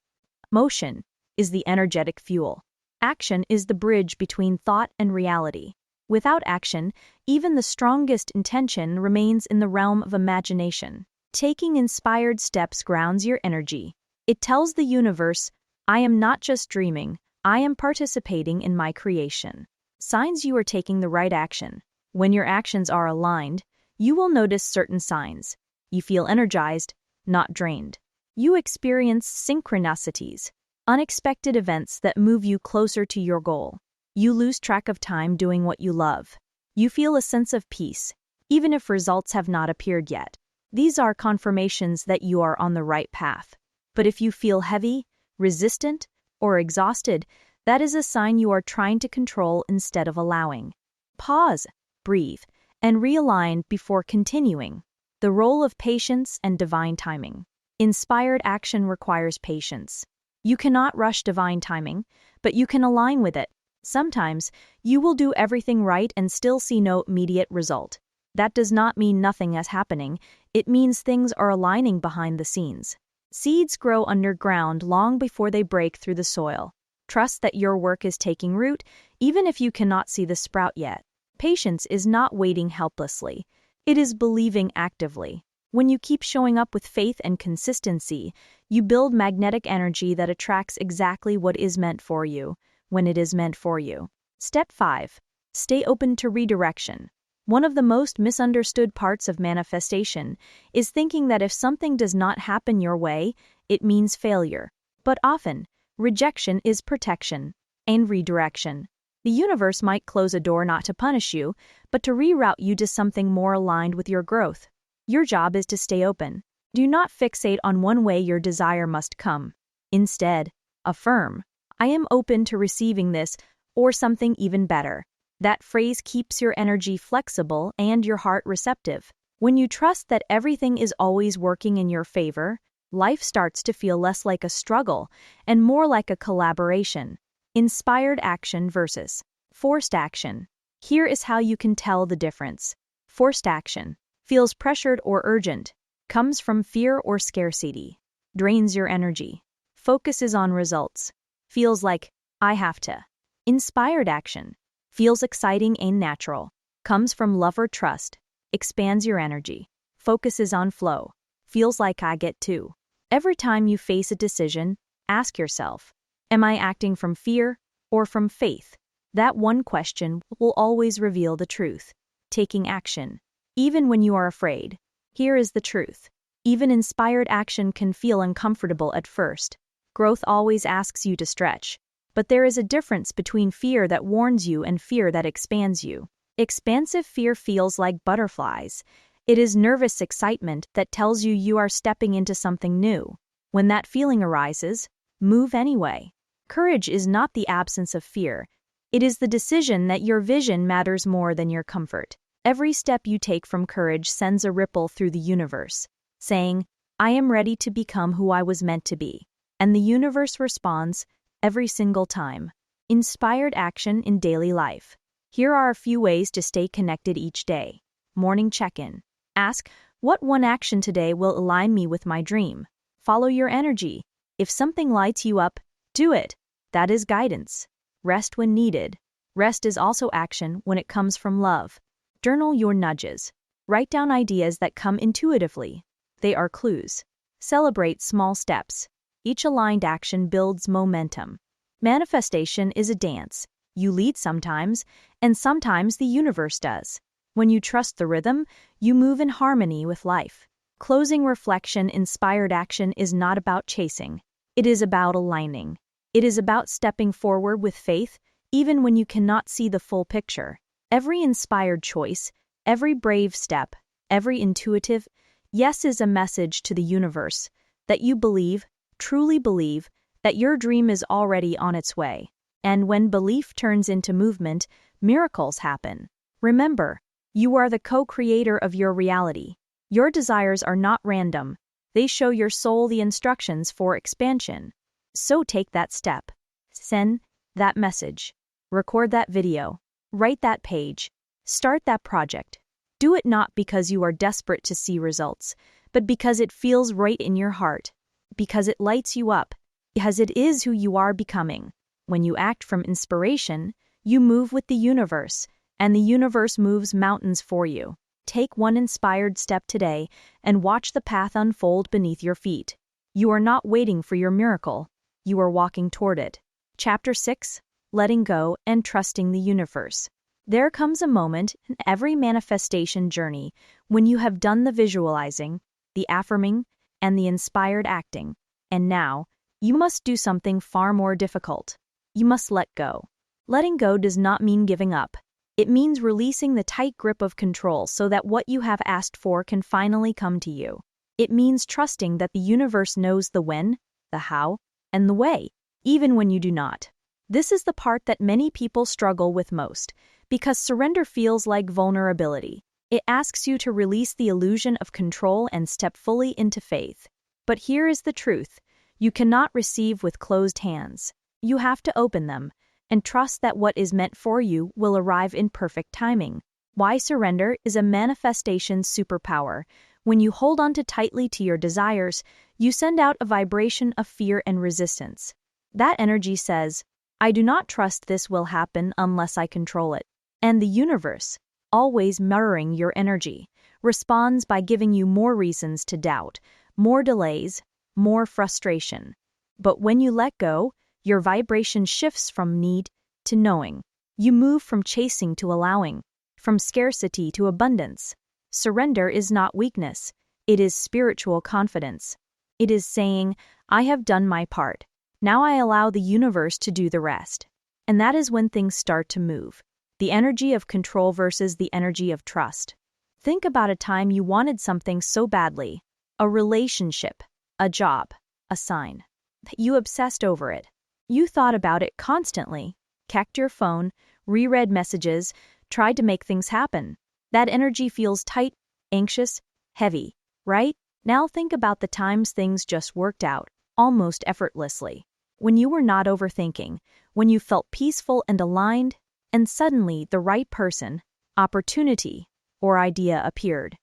Motion is the energetic fuel. Action is the bridge between thought and reality. Without action, even the strongest intention remains in the realm of imagination. Taking inspired steps grounds your energy. It tells the universe, I am not just dreaming, I am participating in my creation. Signs you are taking the right action. When your actions are aligned, you will notice certain signs. You feel energized, not drained. You experience synchronicities, unexpected events that move you closer to your goal. You lose track of time doing what you love. You feel a sense of peace, even if results have not appeared yet. These are confirmations that you are on the right path. But if you feel heavy, resistant, or exhausted, that is a sign you are trying to control instead of allowing. Pause, breathe, and realign before continuing. The role of patience and divine timing. Inspired action requires patience. You cannot rush divine timing, but you can align with it. Sometimes, you will do everything right and still see no immediate result. That does not mean nothing is happening, it means things are aligning behind the scenes. Seeds grow underground long before they break through the soil. Trust that your work is taking root, even if you cannot see the sprout yet. Patience is not waiting helplessly. It is believing actively. When you keep showing up with faith and consistency, you build magnetic energy that attracts exactly what is meant for you, when it is meant for you. Step 5. Stay open to redirection. One of the most misunderstood parts of manifestation is thinking that if something does not happen your way, it means failure. But often, rejection is protection and redirection. The universe might close a door not to punish you, but to reroute you to something more aligned with your growth. Your job is to stay open. Do not fixate on one way your desire must come. Instead, affirm, I am open to receiving this or something even better. That phrase keeps your energy flexible and your heart receptive. When you trust that everything is always working in your favor, life starts to feel less like a struggle and more like a collaboration. Inspired action versus forced action. Here is how you can tell the difference. Forced action feels pressured or urgent, comes from fear or scarcity, drains your energy, focuses on results, feels like, I have to. Inspired action feels exciting and natural, comes from love or trust, expands your energy, focuses on flow, feels like I get to. Every time you face a decision, ask yourself, am I acting from fear or from faith? That one question will always reveal the truth. Taking action, even when you are afraid. Here is the truth. Even inspired action can feel uncomfortable at first. Growth always asks you to stretch. But there is a difference between fear that warns you and fear that expands you. Expansive fear feels like butterflies. It is nervous excitement that tells you you are stepping into something new. When that feeling arises, move anyway. Courage is not the absence of fear. It is the decision that your vision matters more than your comfort. Every step you take from courage sends a ripple through the universe, saying, I am ready to become who I was meant to be. And the universe responds every single time. Inspired action in daily life. Here are a few ways to stay connected each day. Morning check-in. Ask, what one action today will align me with my dream? Follow your energy. If something lights you up, do it. That is guidance. Rest when needed. Rest is also action when it comes from love. Journal your nudges. Write down ideas that come intuitively. They are clues. Celebrate small steps. Each aligned action builds momentum. Manifestation is a dance. You lead sometimes, and sometimes the universe does. When you trust the rhythm, you move in harmony with life. Closing reflection. Inspired action is not about chasing. It is about aligning. It is about stepping forward with faith, even when you cannot see the full picture. Every inspired choice, every brave step, every intuitive yes is a message to the universe that you believe, truly believe, that your dream is already on its way. And when belief turns into movement, miracles happen. Remember, you are the co-creator of your reality. Your desires are not random. They show your soul the instructions for expansion. So take that step. Send that message. Record that video. Write that page. Start that project. Do it not because you are desperate to see results, but because it feels right in your heart. Because it lights you up. Because it is who you are becoming. When you act from inspiration, you move with the universe, and the universe moves mountains for you. Take one inspired step today and watch the path unfold beneath your feet. You are not waiting for your miracle. You are walking toward it. Chapter 6. Letting Go and Trusting the Universe. There comes a moment in every manifestation journey when you have done the visualizing, the affirming, and the inspired acting, and now, you must do something far more difficult. You must let go. Letting go does not mean giving up. It means releasing the tight grip of control so that what you have asked for can finally come to you. It means trusting that the universe knows the when, the how, and the way, even when you do not. This is the part that many people struggle with most, because surrender feels like vulnerability. It asks you to release the illusion of control and step fully into faith. But here is the truth. You cannot receive with closed hands. You have to open them, and trust that what is meant for you will arrive in perfect timing. Why surrender is a manifestation superpower. When you hold on tightly to your desires, you send out a vibration of fear and resistance. That energy says, I do not trust this will happen unless I control it. And the universe, always mirroring your energy, responds by giving you more reasons to doubt, more delays, more frustration. But when you let go, your vibration shifts from need to knowing. You move from chasing to allowing, from scarcity to abundance. Surrender is not weakness. It is spiritual confidence. It is saying, I have done my part. Now I allow the universe to do the rest. And that is when things start to move. The energy of control versus the energy of trust. Think about a time you wanted something so badly. A relationship, a job, a sign. That you obsessed over it. You thought about it constantly, checked your phone, reread messages, tried to make things happen. That energy feels tight, anxious, heavy, right? Now think about the times things just worked out, almost effortlessly. When you were not overthinking, when you felt peaceful and aligned, and suddenly the right person, opportunity, or idea appeared.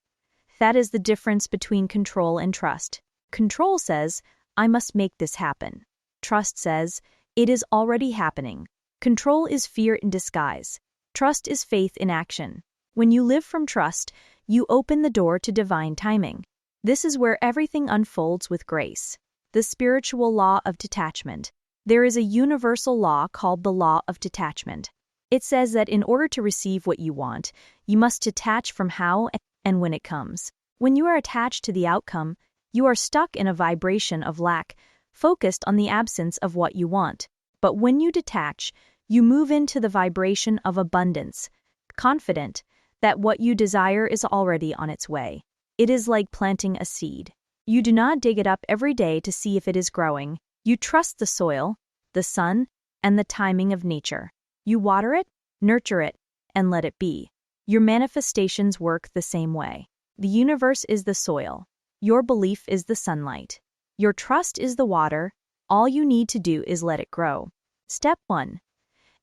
That is the difference between control and trust. Control says, I must make this happen. Trust says, it is already happening. Control is fear in disguise. Trust is faith in action. When you live from trust, you open the door to divine timing. This is where everything unfolds with grace. The spiritual law of detachment. There is a universal law called the law of detachment. It says that in order to receive what you want, you must detach from how and when it comes. When you are attached to the outcome, you are stuck in a vibration of lack, focused on the absence of what you want. But when you detach, you move into the vibration of abundance, confident that what you desire is already on its way. It is like planting a seed. You do not dig it up every day to see if it is growing. You trust the soil, the sun, and the timing of nature. You water it, nurture it, and let it be. Your manifestations work the same way. The universe is the soil. Your belief is the sunlight. Your trust is the water. All you need to do is let it grow. Step 1.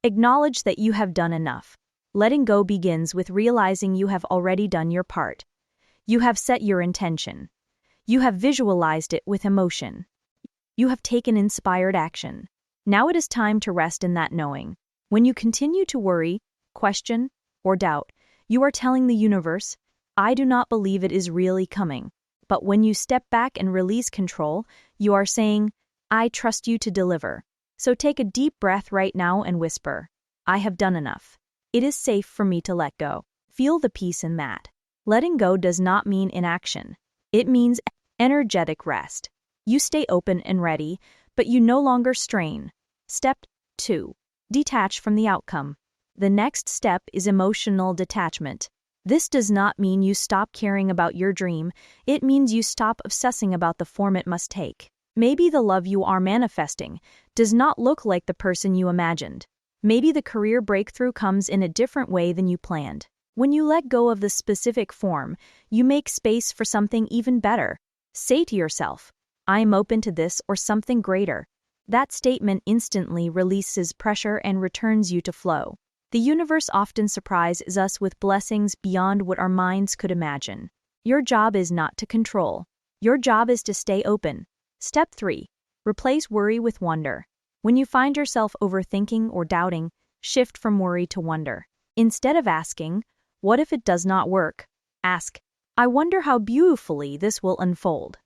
Acknowledge that you have done enough. Letting go begins with realizing you have already done your part. You have set your intention. You have visualized it with emotion. You have taken inspired action. Now it is time to rest in that knowing. When you continue to worry, question, or doubt, you are telling the universe, I do not believe it is really coming. But when you step back and release control, you are saying, I trust you to deliver. So take a deep breath right now and whisper, I have done enough. It is safe for me to let go. Feel the peace in that. Letting go does not mean inaction. It means energetic rest. You stay open and ready, but you no longer strain. Step 2. Detach from the outcome. The next step is emotional detachment. This does not mean you stop caring about your dream, it means you stop obsessing about the form it must take. Maybe the love you are manifesting does not look like the person you imagined. Maybe the career breakthrough comes in a different way than you planned. When you let go of the specific form, you make space for something even better. Say to yourself, I am open to this or something greater. That statement instantly releases pressure and returns you to flow. The universe often surprises us with blessings beyond what our minds could imagine. Your job is not to control. Your job is to stay open. Step 3. Replace worry with wonder. When you find yourself overthinking or doubting, shift from worry to wonder. Instead of asking, what if it does not work? Ask, I wonder how beautifully this will unfold.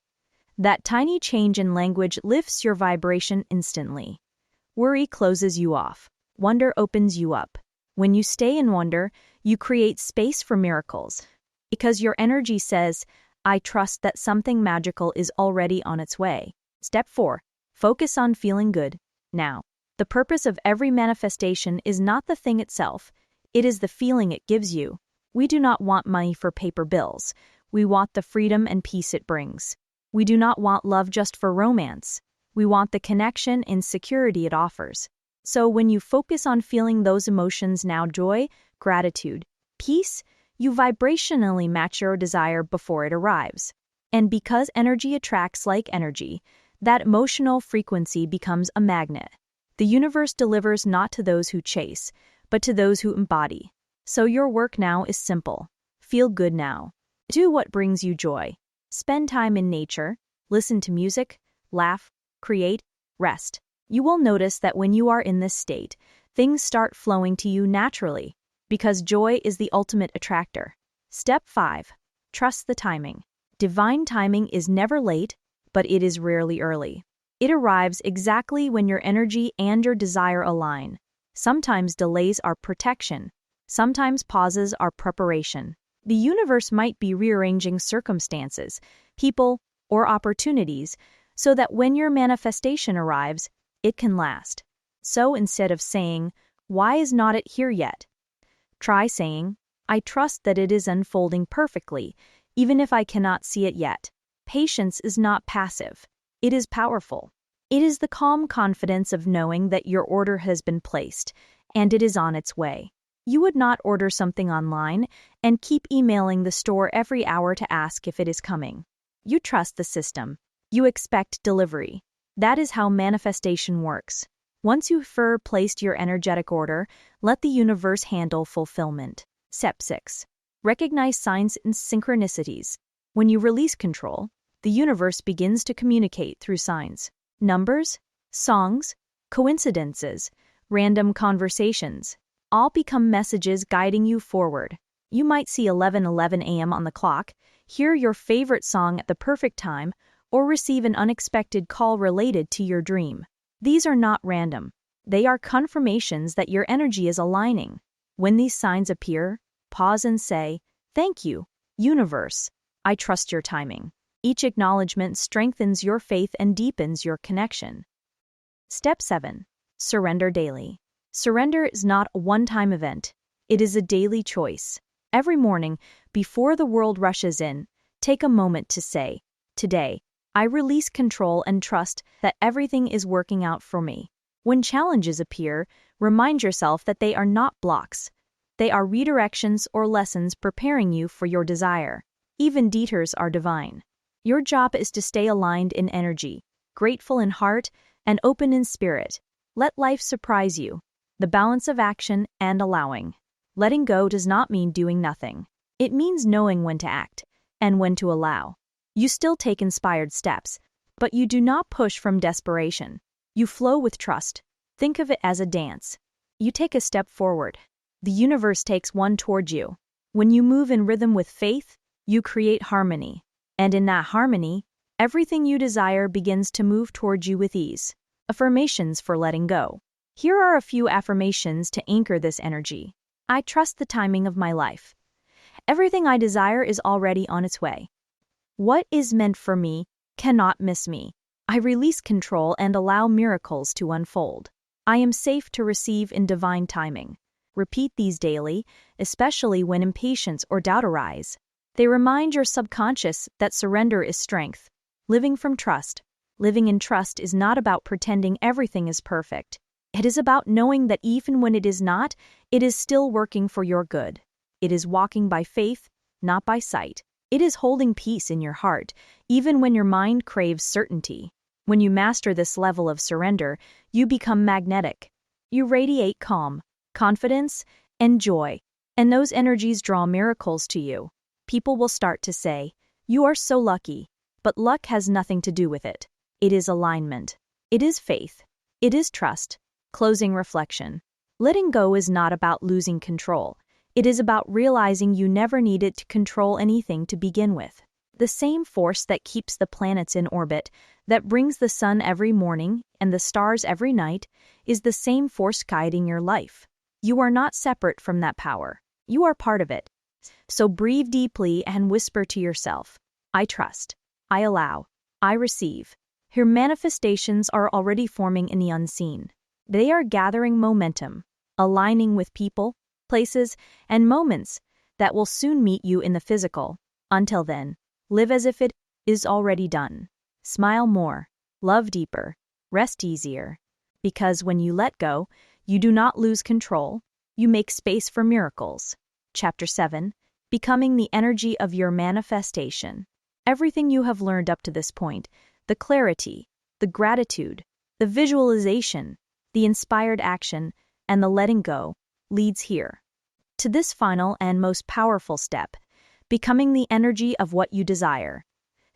That tiny change in language lifts your vibration instantly. Worry closes you off. Wonder opens you up. When you stay in wonder, you create space for miracles. Because your energy says, I trust that something magical is already on its way. Step 4. Focus on feeling good now. The purpose of every manifestation is not the thing itself, it is the feeling it gives you. We do not want money for paper bills. We want the freedom and peace it brings. We do not want love just for romance. We want the connection and security it offers. So when you focus on feeling those emotions now, joy, gratitude, peace, you vibrationally match your desire before it arrives. And because energy attracts like energy, that emotional frequency becomes a magnet. The universe delivers not to those who chase, but to those who embody. So your work now is simple. Feel good now. Do what brings you joy. Spend time in nature, listen to music, laugh, create, rest. You will notice that when you are in this state, things start flowing to you naturally, because joy is the ultimate attractor. Step 5. Trust the timing. Divine timing is never late, but it is rarely early. It arrives exactly when your energy and your desire align. Sometimes delays are protection. Sometimes pauses are preparation. The universe might be rearranging circumstances, people, or opportunities, so that when your manifestation arrives, it can last. So instead of saying, why is not it here yet? Try saying, I trust that it is unfolding perfectly, even if I cannot see it yet. Patience is not passive. It is powerful. It is the calm confidence of knowing that your order has been placed, and it is on its way. You would not order something online and keep emailing the store every hour to ask if it is coming. You trust the system. You expect delivery. That is how manifestation works. Once you've placed your energetic order, let the universe handle fulfillment. Step 6. Recognize signs and synchronicities. When you release control, the universe begins to communicate through signs. Numbers, songs, coincidences, random conversations, all become messages guiding you forward. You might see 11:11 a.m. on the clock, hear your favorite song at the perfect time, or receive an unexpected call related to your dream. These are not random. They are confirmations that your energy is aligning. When these signs appear, pause and say, thank you, universe. I trust your timing. Each acknowledgement strengthens your faith and deepens your connection. Step 7. Surrender daily. Surrender is not a one-time event. It is a daily choice. Every morning, before the world rushes in, take a moment to say, "Today, I release control and trust that everything is working out for me." When challenges appear, remind yourself that they are not blocks. They are redirections or lessons preparing you for your desire. Even detours are divine. Your job is to stay aligned in energy, grateful in heart, and open in spirit. Let life surprise you. The balance of action and allowing. Letting go does not mean doing nothing. It means knowing when to act and when to allow. You still take inspired steps, but you do not push from desperation. You flow with trust. Think of it as a dance. You take a step forward. The universe takes one toward you. When you move in rhythm with faith, you create harmony. And in that harmony, everything you desire begins to move toward you with ease. Affirmations for letting go. Here are a few affirmations to anchor this energy. I trust the timing of my life. Everything I desire is already on its way. What is meant for me cannot miss me. I release control and allow miracles to unfold. I am safe to receive in divine timing. Repeat these daily, especially when impatience or doubt arise. They remind your subconscious that surrender is strength. Living from trust. Living in trust is not about pretending everything is perfect. It is about knowing that even when it is not, it is still working for your good. It is walking by faith, not by sight. It is holding peace in your heart, even when your mind craves certainty. When you master this level of surrender, you become magnetic. You radiate calm, confidence, and joy, and those energies draw miracles to you. People will start to say, "You are so lucky," but luck has nothing to do with it. It is alignment. It is faith. It is trust. Closing reflection. Letting go is not about losing control. It is about realizing you never needed to control anything to begin with. The same force that keeps the planets in orbit, that brings the sun every morning and the stars every night, is the same force guiding your life. You are not separate from that power. You are part of it. So breathe deeply and whisper to yourself, "I trust. I allow. I receive." Your manifestations are already forming in the unseen. They are gathering momentum, aligning with people, places, and moments that will soon meet you in the physical. Until then, live as if it is already done. Smile more, love deeper, rest easier. Because when you let go, you do not lose control, you make space for miracles. Chapter 7. Becoming the energy of your manifestation. Everything you have learned up to this point, the clarity, the gratitude, the visualization, the inspired action, and the letting go, leads here. To this final and most powerful step, becoming the energy of what you desire.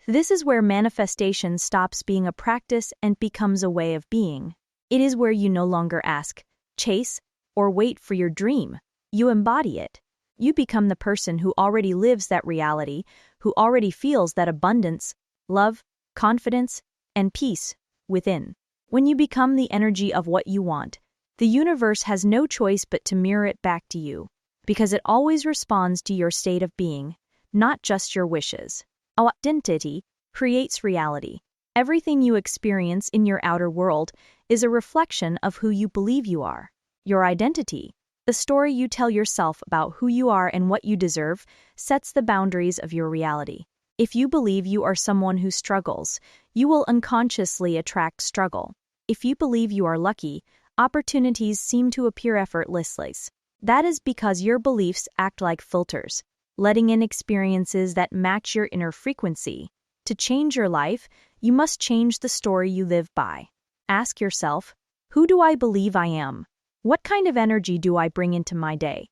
This is where manifestation stops being a practice and becomes a way of being. It is where you no longer ask, chase, or wait for your dream. You embody it. You become the person who already lives that reality, who already feels that abundance, love, confidence, and peace within. When you become the energy of what you want, the universe has no choice but to mirror it back to you, because it always responds to your state of being, not just your wishes. Identity creates reality. Everything you experience in your outer world is a reflection of who you believe you are. Your identity, the story you tell yourself about who you are and what you deserve, sets the boundaries of your reality. If you believe you are someone who struggles, you will unconsciously attract struggle. If you believe you are lucky, opportunities seem to appear effortlessly. That is because your beliefs act like filters, letting in experiences that match your inner frequency. To change your life, you must change the story you live by. Ask yourself, who do I believe I am? What kind of energy do I bring into my day?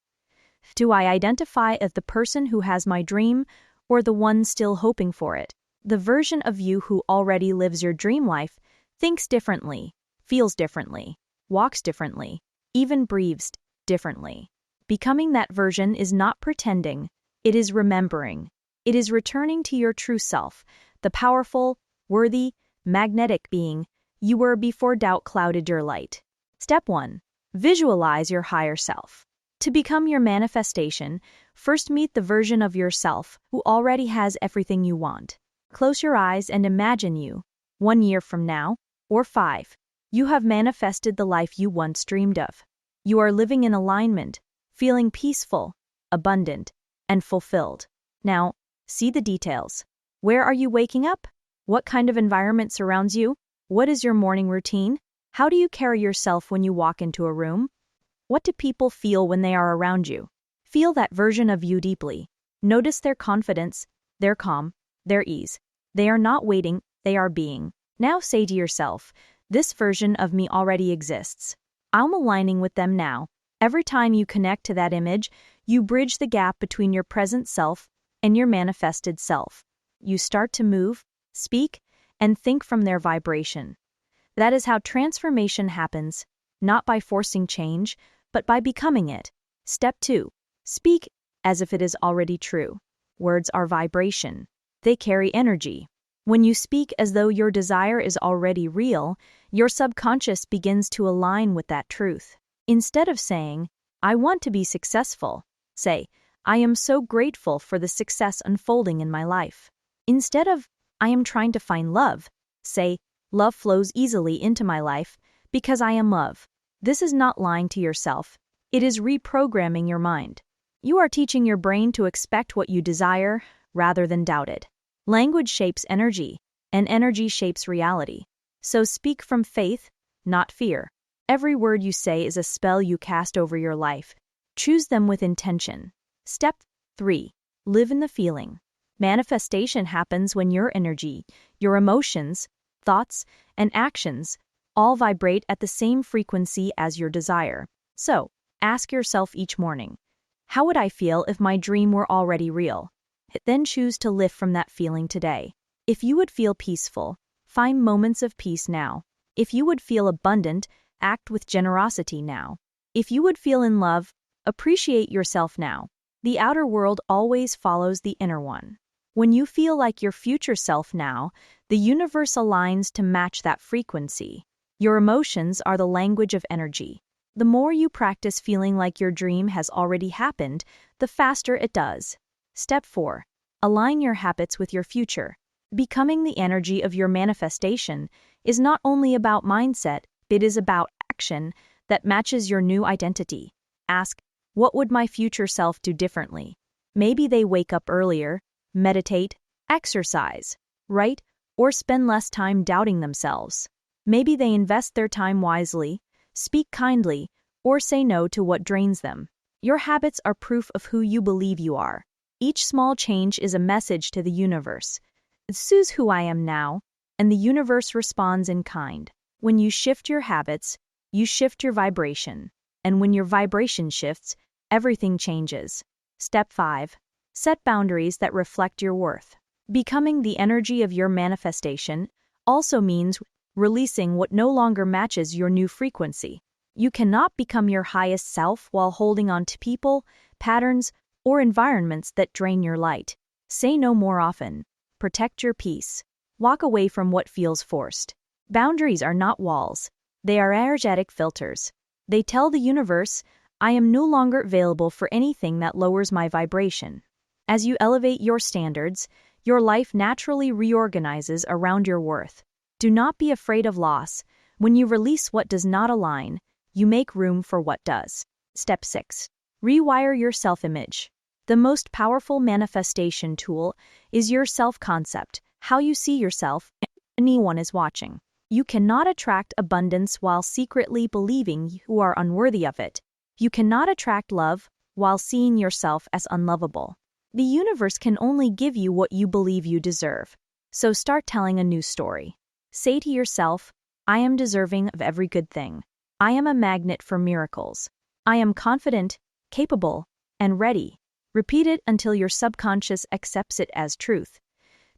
Do I identify as the person who has my dream or the one still hoping for it? The version of you who already lives your dream life thinks differently, feels differently, walks differently, even breathes differently. Becoming that version is not pretending, it is remembering. It is returning to your true self, the powerful, worthy, magnetic being you were before doubt clouded your light. Step 1. Visualize your higher self. To become your manifestation, first meet the version of yourself who already has everything you want. Close your eyes and imagine you, 1 year from now, or 5, You have manifested the life you once dreamed of. You are living in alignment, feeling peaceful, abundant, and fulfilled. Now, see the details. Where are you waking up? What kind of environment surrounds you? What is your morning routine? How do you carry yourself when you walk into a room? What do people feel when they are around you? Feel that version of you deeply. Notice their confidence, their calm, their ease. They are not waiting, they are being. Now say to yourself, this version of me already exists. I'm aligning with them now. Every time you connect to that image, you bridge the gap between your present self and your manifested self. You start to move, speak, and think from their vibration. That is how transformation happens, not by forcing change, but by becoming it. Step 2. Speak as if it is already true. Words are vibration. They carry energy. When you speak as though your desire is already real, your subconscious begins to align with that truth. Instead of saying, I want to be successful, say, I am so grateful for the success unfolding in my life. Instead of, I am trying to find love, say, love flows easily into my life because I am love. This is not lying to yourself. It is reprogramming your mind. You are teaching your brain to expect what you desire rather than doubt it. Language shapes energy, and energy shapes reality. So speak from faith, not fear. Every word you say is a spell you cast over your life. Choose them with intention. Step 3. Live in the feeling. Manifestation happens when your energy, your emotions, thoughts, and actions all vibrate at the same frequency as your desire. So, ask yourself each morning, how would I feel if my dream were already real? Then choose to live from that feeling today. If you would feel peaceful, find moments of peace now. If you would feel abundant, act with generosity now. If you would feel in love, appreciate yourself now. The outer world always follows the inner one. When you feel like your future self now, the universe aligns to match that frequency. Your emotions are the language of energy. The more you practice feeling like your dream has already happened, the faster it does. Step 4. Align your habits with your future. Becoming the energy of your manifestation is not only about mindset, it is about action that matches your new identity. Ask, what would my future self do differently? Maybe they wake up earlier, meditate, exercise, write, or spend less time doubting themselves. Maybe they invest their time wisely, speak kindly, or say no to what drains them. Your habits are proof of who you believe you are. Each small change is a message to the universe. This is who I am now, and the universe responds in kind. When you shift your habits, you shift your vibration. And when your vibration shifts, everything changes. Step 5. Set boundaries that reflect your worth. Becoming the energy of your manifestation also means releasing what no longer matches your new frequency. You cannot become your highest self while holding on to people, patterns, or environments that drain your light. Say no more often. Protect your peace. Walk away from what feels forced. Boundaries are not walls. They are energetic filters. They tell the universe, I am no longer available for anything that lowers my vibration. As you elevate your standards, your life naturally reorganizes around your worth. Do not be afraid of loss. When you release what does not align, you make room for what does. Step 6. Rewire your self-image. The most powerful manifestation tool is your self-concept, how you see yourself, and anyone is watching. You cannot attract abundance while secretly believing you are unworthy of it. You cannot attract love while seeing yourself as unlovable. The universe can only give you what you believe you deserve. So start telling a new story. Say to yourself, I am deserving of every good thing. I am a magnet for miracles. I am confident, capable, and ready. Repeat it until your subconscious accepts it as truth.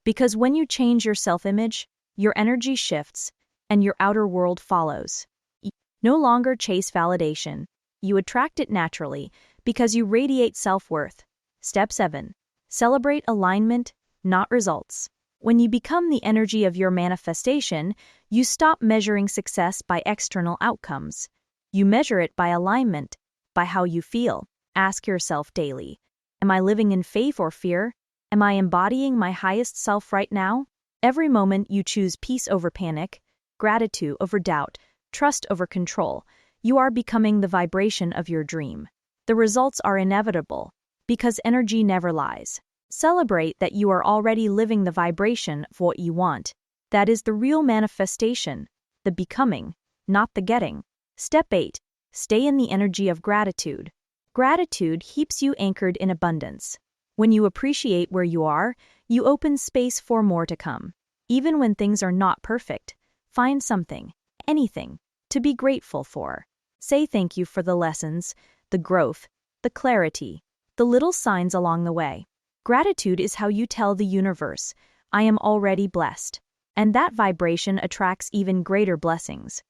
Because when you change your self-image, your energy shifts, and your outer world follows. You no longer chase validation. You attract it naturally because you radiate self-worth. Step 7. Celebrate alignment, not results. When you become the energy of your manifestation, you stop measuring success by external outcomes. You measure it by alignment, by how you feel. Ask yourself daily, am I living in faith or fear? Am I embodying my highest self right now? Every moment you choose peace over panic, gratitude over doubt, trust over control. You are becoming the vibration of your dream. The results are inevitable, because energy never lies. Celebrate that you are already living the vibration of what you want. That is the real manifestation, the becoming, not the getting. Step 8. Stay in the energy of gratitude. Gratitude keeps you anchored in abundance. When you appreciate where you are, you open space for more to come. Even when things are not perfect, find something, anything, to be grateful for. Say thank you for the lessons, the growth, the clarity, the little signs along the way. Gratitude is how you tell the universe, I am already blessed. And that vibration attracts even greater blessings.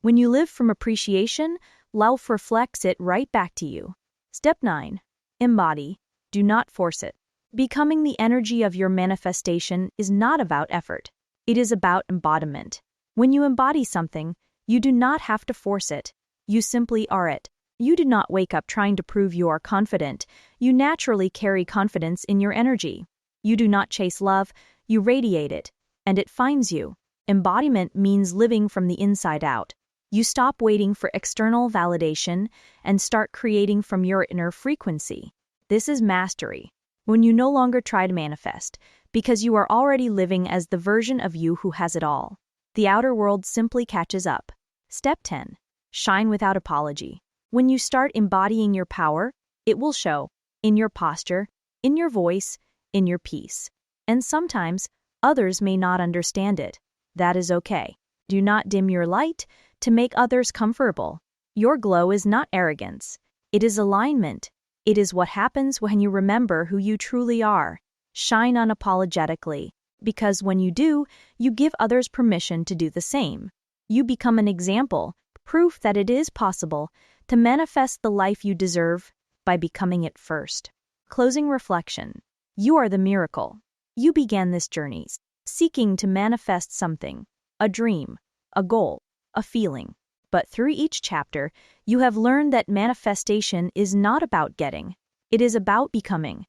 When you live from appreciation, life reflects it right back to you. Step 9. Embody. Do not force it. Becoming the energy of your manifestation is not about effort. It is about embodiment. When you embody something, you do not have to force it. You simply are it. You do not wake up trying to prove you are confident. You naturally carry confidence in your energy. You do not chase love, you radiate it, and it finds you. Embodiment means living from the inside out. You stop waiting for external validation and start creating from your inner frequency. This is mastery. When you no longer try to manifest, because you are already living as the version of you who has it all. The outer world simply catches up. Step 10. Shine without apology. When you start embodying your power, it will show in your posture, in your voice, in your peace. And sometimes, others may not understand it. That is okay. Do not dim your light to make others comfortable. Your glow is not arrogance. It is alignment. It is what happens when you remember who you truly are. Shine unapologetically, because when you do, you give others permission to do the same. You become an example, proof that it is possible to manifest the life you deserve by becoming it first. Closing reflection. You are the miracle. You began this journey seeking to manifest something, a dream, a goal, a feeling. But through each chapter, you have learned that manifestation is not about getting. It is about becoming.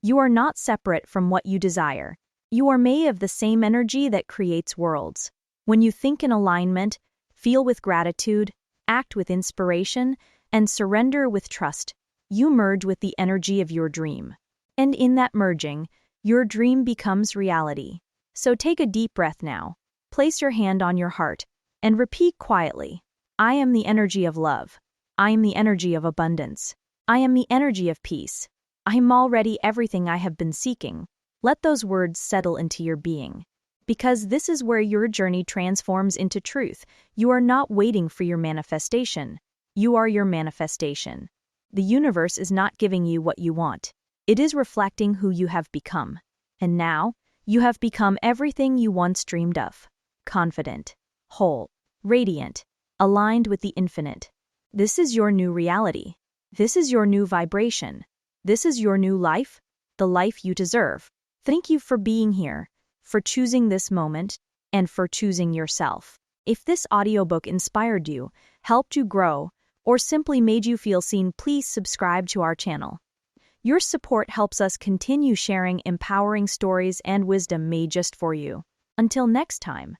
You are not separate from what you desire. You are made of the same energy that creates worlds. When you think in alignment, feel with gratitude, act with inspiration, and surrender with trust, you merge with the energy of your dream. And in that merging, your dream becomes reality. So take a deep breath now. Place your hand on your heart and repeat quietly, I am the energy of love. I am the energy of abundance. I am the energy of peace. I am already everything I have been seeking. Let those words settle into your being. Because this is where your journey transforms into truth. You are not waiting for your manifestation. You are your manifestation. The universe is not giving you what you want. It is reflecting who you have become. And now, you have become everything you once dreamed of. Confident, whole, radiant, aligned with the infinite. This is your new reality. This is your new vibration. This is your new life, the life you deserve. Thank you for being here, for choosing this moment, and for choosing yourself. If this audiobook inspired you, helped you grow, or simply made you feel seen, please subscribe to our channel. Your support helps us continue sharing empowering stories and wisdom made just for you. Until next time.